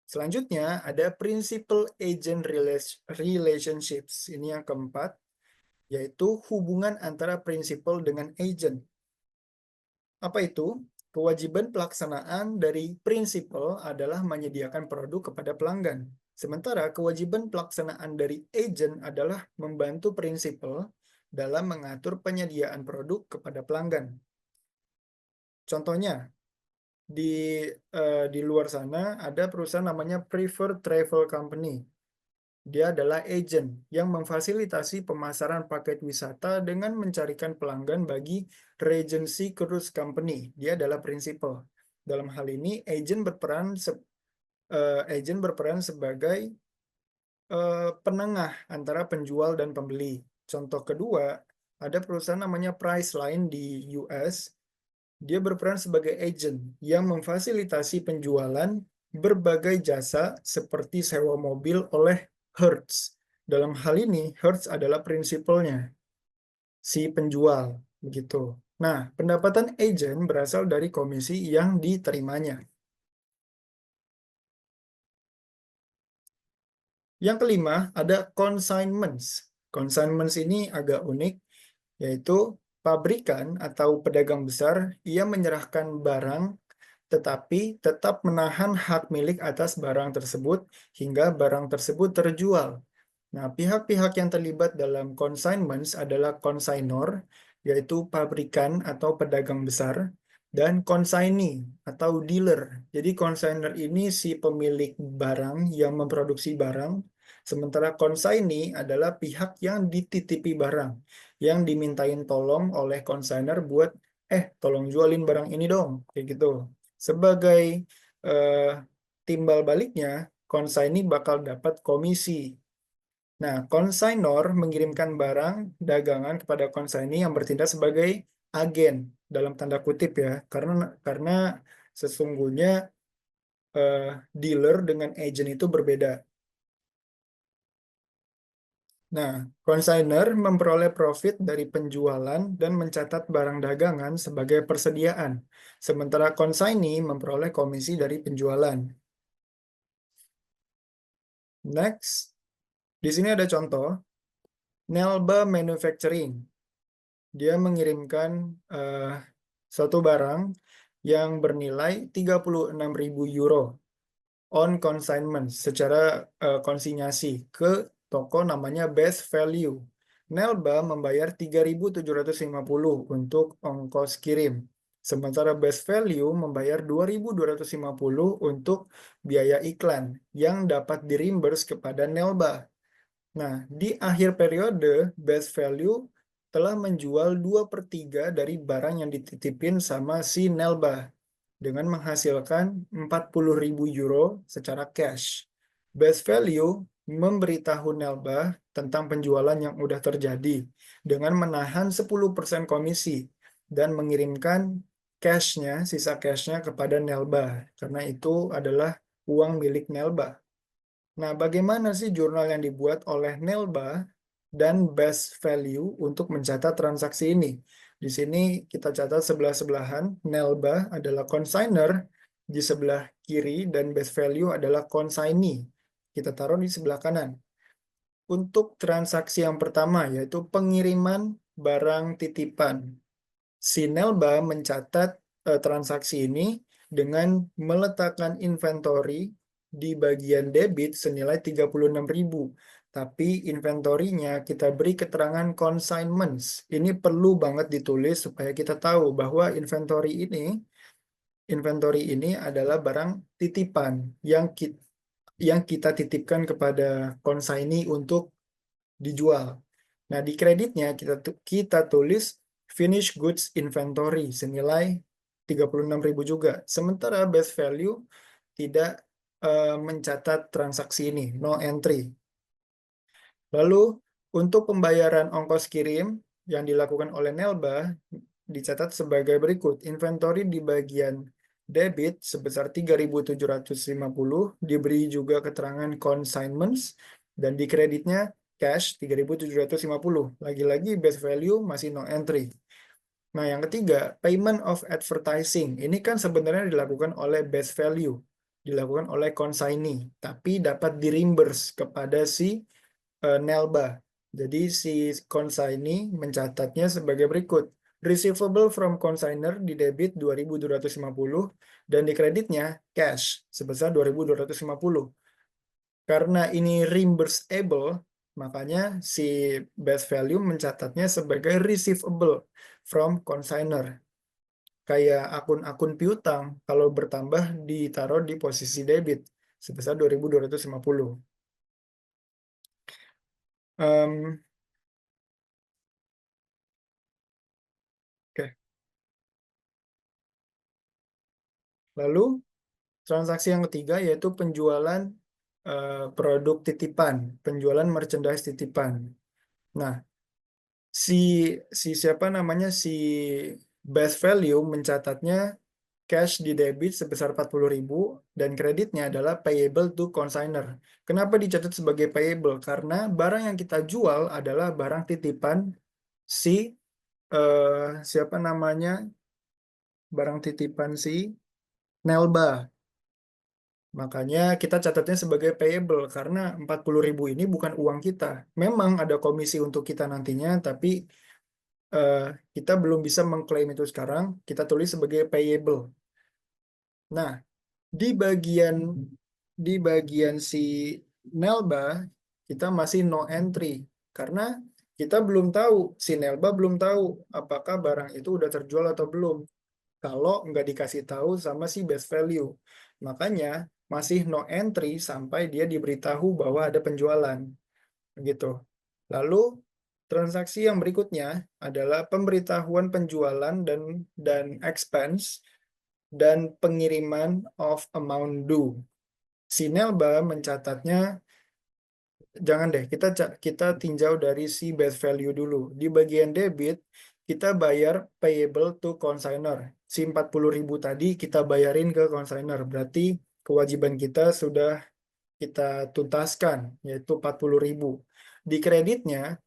selanjutnya ada principal agent relationships. Ini yang keempat, yaitu hubungan antara principal dengan agent. Apa itu? Kewajiban pelaksanaan dari principal adalah menyediakan produk kepada pelanggan. Sementara kewajiban pelaksanaan dari agent adalah membantu principal dalam mengatur penyediaan produk kepada pelanggan. Contohnya, di luar sana ada perusahaan namanya Preferred Travel Company. Dia adalah agent yang memfasilitasi pemasaran paket wisata dengan mencarikan pelanggan bagi Regency Cruise Company. Dia adalah prinsipal. Dalam hal ini, agent berperan agent berperan sebagai penengah antara penjual dan pembeli. Contoh kedua, ada perusahaan namanya Priceline di US. Dia berperan sebagai agent yang memfasilitasi penjualan berbagai jasa seperti sewa mobil oleh Hertz. Dalam hal ini, Hertz adalah prinsipalnya, si penjual, begitu. Nah, pendapatan agent berasal dari komisi yang diterimanya. Yang kelima, ada consignments. Consignments ini agak unik, yaitu pabrikan atau pedagang besar, ia menyerahkan barang tetapi tetap menahan hak milik atas barang tersebut hingga barang tersebut terjual. Nah, pihak-pihak yang terlibat dalam consignments adalah consignor, yaitu pabrikan atau pedagang besar, dan consignee atau dealer. Jadi consignor ini si pemilik barang yang memproduksi barang, sementara consignee adalah pihak yang dititipi barang, yang dimintain tolong oleh consignor buat, tolong jualin barang ini dong, kayak gitu. Sebagai timbal baliknya, consignee bakal dapat komisi. Nah, consignor mengirimkan barang dagangan kepada consignee yang bertindak sebagai agen dalam tanda kutip ya, karena sesungguhnya dealer dengan agent itu berbeda. Nah, consignor memperoleh profit dari penjualan dan mencatat barang dagangan sebagai persediaan, sementara consignee memperoleh komisi dari penjualan. Next, di sini ada contoh Nelba Manufacturing. Dia mengirimkan suatu barang yang bernilai 36.000 euro on consignment secara konsinyasi ke toko namanya Best Value. Nelba membayar 3.750 untuk ongkos kirim. Sementara Best Value membayar 2.250 untuk biaya iklan yang dapat direimburse kepada Nelba. Nah, di akhir periode, Best Value telah menjual 2/3 dari barang yang dititipin sama si Nelba dengan menghasilkan 40.000 euro secara cash. Best Value memberitahu Nelba tentang penjualan yang udah terjadi dengan menahan 10% komisi dan mengirimkan cashnya, sisa cashnya kepada Nelba, karena itu adalah uang milik Nelba. Nah, bagaimana sih jurnal yang dibuat oleh Nelba dan Best Value untuk mencatat transaksi ini? Di sini kita catat sebelah-sebelahan. Nelba adalah consignor di sebelah kiri dan Best Value adalah consignee. Kita taruh di sebelah kanan. Untuk transaksi yang pertama, yaitu pengiriman barang titipan. Si Nelba mencatat transaksi ini dengan meletakkan inventory di bagian debit senilai 36.000. Tapi inventorinya kita beri keterangan consignments. Ini perlu banget ditulis supaya kita tahu bahwa inventory ini adalah barang titipan yang kita titipkan kepada consignee untuk dijual. Nah, di kreditnya kita tulis finished goods inventory senilai 36.000 juga. Sementara best value tidak mencatat transaksi ini, no entry. Lalu untuk pembayaran ongkos kirim yang dilakukan oleh Nelba dicatat sebagai berikut. Inventory di bagian debit sebesar 3.750, diberi juga keterangan consignments, dan di kreditnya cash 3.750. Lagi-lagi best value masih no entry. Nah, yang ketiga, payment of advertising. Ini kan sebenarnya dilakukan oleh best value, dilakukan oleh consignee, tapi dapat di-reimburse kepada si Nelba. Jadi si consignee mencatatnya sebagai berikut. Receivable from consignor di debit 2.250 dan di kreditnya cash sebesar 2.250. Karena ini reimbursable, makanya si best value mencatatnya sebagai receivable from consignor. Kayak akun-akun piutang, kalau bertambah ditaruh di posisi debit sebesar 2.250. Oke. Lalu Transaksi yang ketiga yaitu penjualan produk titipan, penjualan merchandise titipan. Nah, si best value mencatatnya cash di debit sebesar 40.000 dan kreditnya adalah payable to consignor. Kenapa dicatat sebagai payable? Karena barang yang kita jual adalah barang titipan si barang titipan si Nelba. Makanya kita catatnya sebagai payable karena 40.000 ini bukan uang kita. Memang ada komisi untuk kita nantinya, tapi eh, kita belum bisa mengklaim itu sekarang. Kita tulis sebagai payable. Nah, di bagian si Nelba kita masih no entry karena kita belum tahu, si Nelba belum tahu apakah barang itu udah terjual atau belum kalau nggak dikasih tahu sama si best value. Makanya masih no entry sampai dia diberitahu bahwa ada penjualan gitu. Lalu transaksi yang berikutnya adalah pemberitahuan penjualan dan expense dan pengiriman of amount due. Si Nelba mencatatnya, jangan deh, kita tinjau dari si best value dulu. Di bagian debit, kita bayar payable to consignor. Si 40.000 tadi kita bayarin ke consignor. Berarti kewajiban kita sudah kita tuntaskan, yaitu 40.000. Di kreditnya,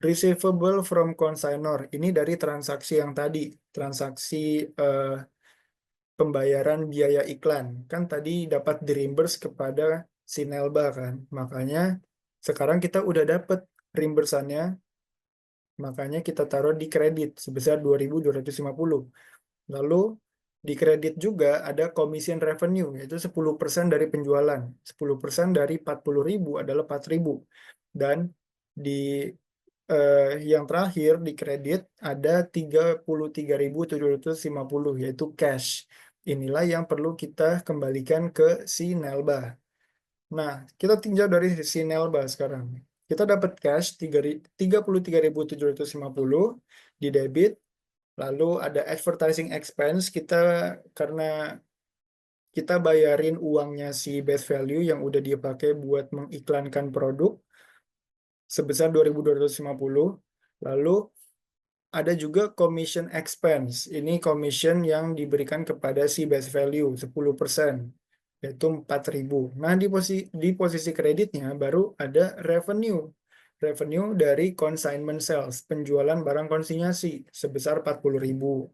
receivable from consignor. Ini dari transaksi yang tadi, transaksi pembayaran biaya iklan. Kan tadi dapat di-reimburse kepada si Nelba kan. Makanya sekarang kita udah dapat reimbursannya, makanya kita taruh di kredit sebesar 2.250. Lalu di kredit juga ada commission revenue, yaitu 10% dari penjualan. 10% dari 40.000 adalah 4.000. Dan di yang terakhir di kredit ada 33.750, yaitu cash. Inilah yang perlu kita kembalikan ke si Nelba. Nah, kita tinjau dari si Nelba sekarang. Kita dapat cash 33.750 di debit. Lalu ada advertising expense, karena kita bayarin uangnya si best value yang udah dia pakai buat mengiklankan produk sebesar 2.250. Lalu ada juga commission expense. Ini commission yang diberikan kepada si best value 10%, yaitu 4.000. Nah, di posisi kreditnya baru ada revenue. Revenue dari consignment sales, penjualan barang konsinyasi sebesar 40.000.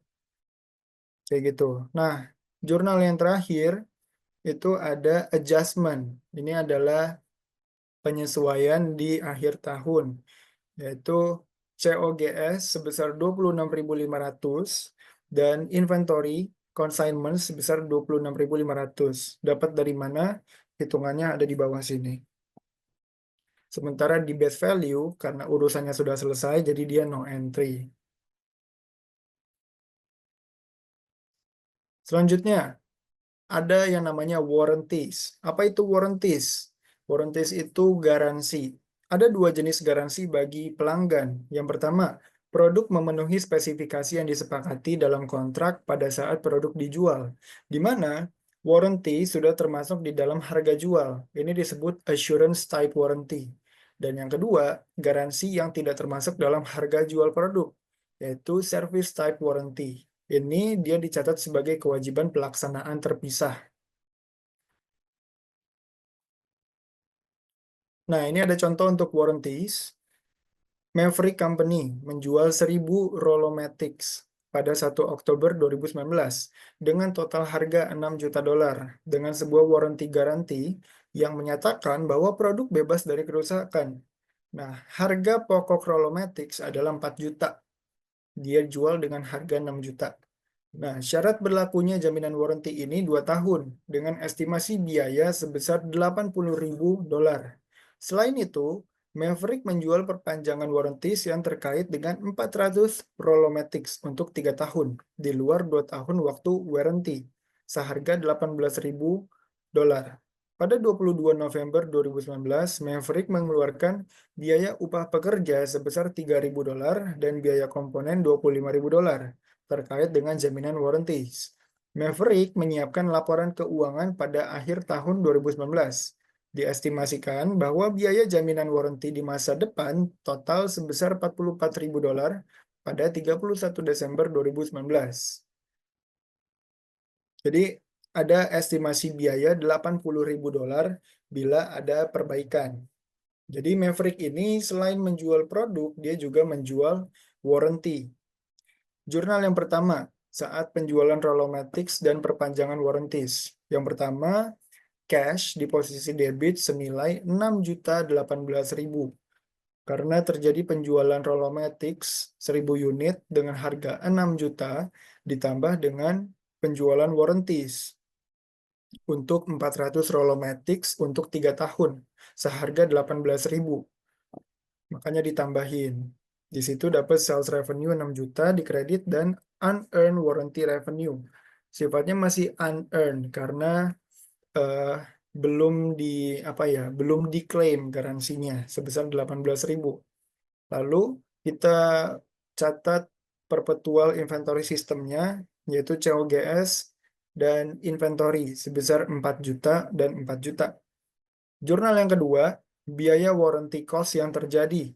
Kayak gitu. Nah, jurnal yang terakhir itu ada adjustment. Ini adalah penyesuaian di akhir tahun, yaitu COGS sebesar 26.500 dan inventory consignment sebesar 26.500. Dapat dari mana? Hitungannya ada di bawah sini. Sementara di best value, karena urusannya sudah selesai, jadi dia no entry. Selanjutnya, ada yang namanya warranties. Apa itu warranties? Warranties itu garansi. Ada dua jenis garansi bagi pelanggan. Yang pertama, produk memenuhi spesifikasi yang disepakati dalam kontrak pada saat produk dijual, di mana warranty sudah termasuk di dalam harga jual. Ini disebut assurance type warranty. Dan yang kedua, garansi yang tidak termasuk dalam harga jual produk, yaitu service type warranty. Ini dia dicatat sebagai kewajiban pelaksanaan terpisah. Nah, ini ada contoh untuk warranties. Maverick Company menjual 1.000 Rolomatics pada 1 Oktober 2019 dengan total harga $6 juta dengan sebuah warranty garanti yang menyatakan bahwa produk bebas dari kerusakan. Nah, harga pokok Rolomatics adalah 4 juta. Dia jual dengan harga 6 juta. Nah, syarat berlakunya jaminan warranty ini 2 tahun dengan estimasi biaya sebesar $80.000. Selain itu, Maverick menjual perpanjangan warranties yang terkait dengan 400 Rolomatics untuk 3 tahun di luar 2 tahun waktu warranty seharga $18.000. Pada 22 November 2019, Maverick mengeluarkan biaya upah pekerja sebesar $3.000 dan biaya komponen $25.000 terkait dengan jaminan warranties. Maverick menyiapkan laporan keuangan pada akhir tahun 2019. Diestimasikan bahwa biaya jaminan warranty di masa depan total sebesar $44.000 pada 31 Desember 2019. Jadi ada estimasi biaya $80.000 bila ada perbaikan. Jadi Maverick ini selain menjual produk, dia juga menjual warranty. Jurnal yang pertama, saat penjualan Rolomatics dan perpanjangan warranties. Yang pertama, cash di posisi debit senilai 6.018.000 karena terjadi penjualan Rolomatics 1.000 unit dengan harga 6 juta ditambah dengan penjualan warranties untuk 400 Rolomatics untuk 3 tahun seharga 18.000. Makanya ditambahin. Di situ dapat sales revenue 6 juta di kredit dan unearned warranty revenue. Sifatnya masih unearned karena eh, belum di apa ya, belum diklaim garansinya sebesar 18.000. Lalu kita catat perpetual inventory sistemnya yaitu COGS dan inventory sebesar 4 juta dan 4 juta. Jurnal yang kedua, biaya warranty cost yang terjadi.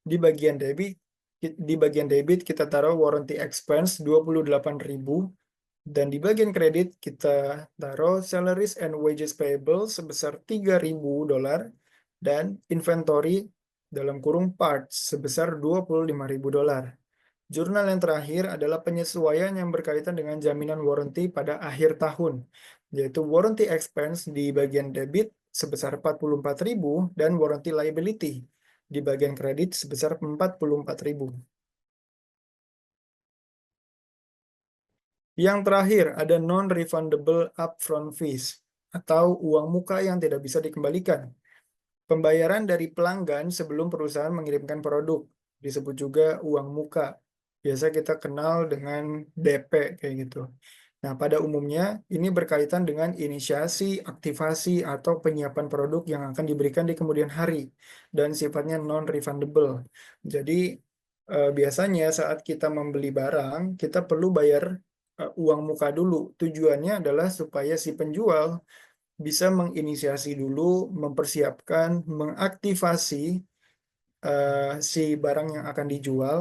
Di bagian debit kita taruh warranty expense 28.000 dan di bagian kredit kita taruh salaries and wages payable sebesar $3.000 dan inventory dalam kurung parts sebesar $25.000. Jurnal yang terakhir adalah penyesuaian yang berkaitan dengan jaminan warranty pada akhir tahun, yaitu warranty expense di bagian debit sebesar 44.000 dan warranty liability di bagian kredit sebesar 44.000. Yang terakhir ada non-refundable upfront fees atau uang muka yang tidak bisa dikembalikan. Pembayaran dari pelanggan sebelum perusahaan mengirimkan produk disebut juga uang muka. Biasa kita kenal dengan DP kayak gitu. Nah, pada umumnya ini berkaitan dengan inisiasi, aktivasi, atau penyiapan produk yang akan diberikan di kemudian hari dan sifatnya non-refundable. Jadi biasanya saat kita membeli barang, kita perlu bayar uang muka dulu. Tujuannya adalah supaya si penjual bisa menginisiasi dulu, mempersiapkan, mengaktifasi si barang yang akan dijual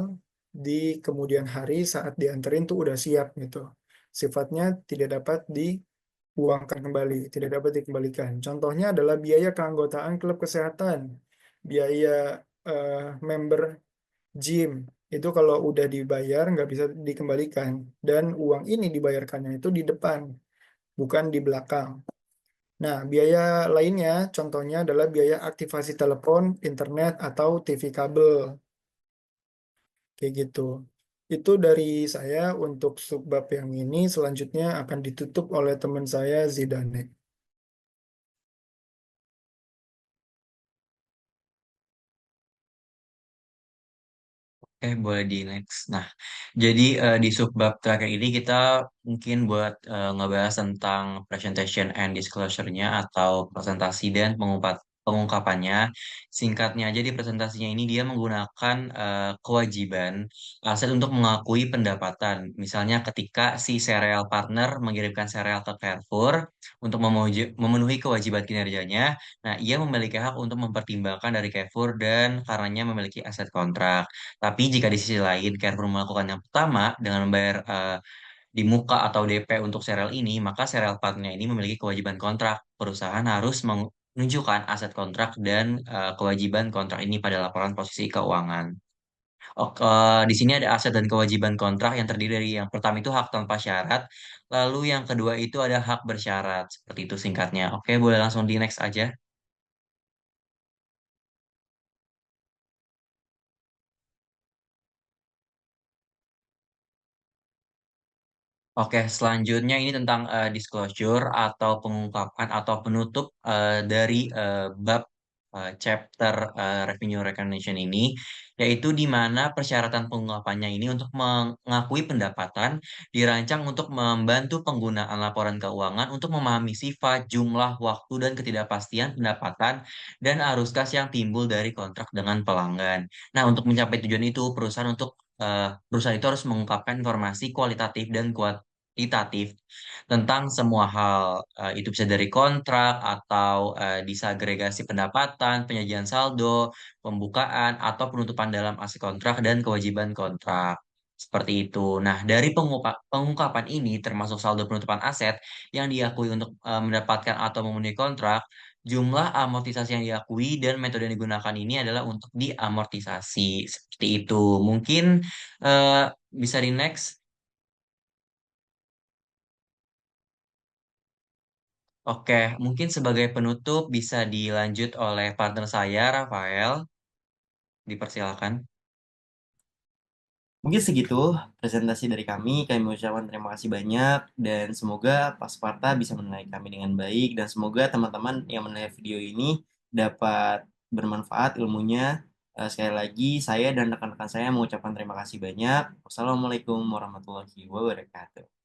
di kemudian hari saat dianterin tuh udah siap gitu. Sifatnya tidak dapat diuangkan kembali, tidak dapat dikembalikan. Contohnya adalah biaya keanggotaan klub kesehatan, biaya member gym. Itu kalau udah dibayar nggak bisa dikembalikan. Dan uang ini dibayarkannya itu di depan, bukan di belakang. Nah, biaya lainnya contohnya adalah biaya aktivasi telepon, internet, atau TV kabel. Kayak gitu. Itu dari saya untuk subbab yang ini. Selanjutnya akan ditutup oleh teman saya Zidane. Boleh di next. Nah, jadi di subbab terakhir ini kita mungkin buat ngebahas tentang presentation and disclosure-nya atau presentasi dan pengungkapannya. Singkatnya aja di presentasinya ini dia menggunakan kewajiban aset untuk mengakui pendapatan. Misalnya ketika si serial partner mengirimkan serial ke Carrefour untuk memenuhi kewajiban kinerjanya, nah ia memiliki hak untuk mempertimbangkan dari Carrefour dan karenanya memiliki aset kontrak. Tapi jika di sisi lain Carrefour melakukan yang pertama dengan membayar di muka atau DP untuk serial ini, maka serial partnya ini memiliki kewajiban kontrak. Perusahaan harus menunjukkan aset kontrak dan kewajiban kontrak ini pada laporan posisi keuangan. Oke, di sini ada aset dan kewajiban kontrak yang terdiri dari yang pertama itu hak tanpa syarat, lalu yang kedua itu ada hak bersyarat. Seperti itu singkatnya. Oke, boleh langsung di next aja. Oke, selanjutnya ini tentang disclosure atau pengungkapan atau penutup dari bab chapter revenue recognition ini, yaitu di mana persyaratan pengungkapannya ini untuk mengakui pendapatan dirancang untuk membantu penggunaan laporan keuangan untuk memahami sifat, jumlah, waktu, dan ketidakpastian pendapatan dan arus kas yang timbul dari kontrak dengan pelanggan. Nah, untuk mencapai tujuan itu, perusahaan itu harus mengungkapkan informasi kualitatif dan kuantitatif tentang semua hal. Itu bisa dari kontrak atau disagregasi pendapatan, penyajian saldo, pembukaan, atau penutupan dalam aspek kontrak dan kewajiban kontrak. Seperti itu. Nah, dari pengungkapan ini termasuk saldo penutupan aset yang diakui untuk mendapatkan atau memenuhi kontrak, jumlah amortisasi yang diakui dan metode yang digunakan ini adalah untuk diamortisasi. Seperti itu. Mungkin eh, bisa di next. Oke, mungkin sebagai penutup bisa dilanjut oleh partner saya, Rafael. Dipersilakan. Mungkin segitu presentasi dari kami. Kami mengucapkan terima kasih banyak dan semoga Pak Sparta bisa menilai kami dengan baik dan semoga teman-teman yang menilai video ini dapat bermanfaat ilmunya. Sekali lagi saya dan rekan-rekan saya mengucapkan terima kasih banyak. Wassalamualaikum warahmatullahi wabarakatuh.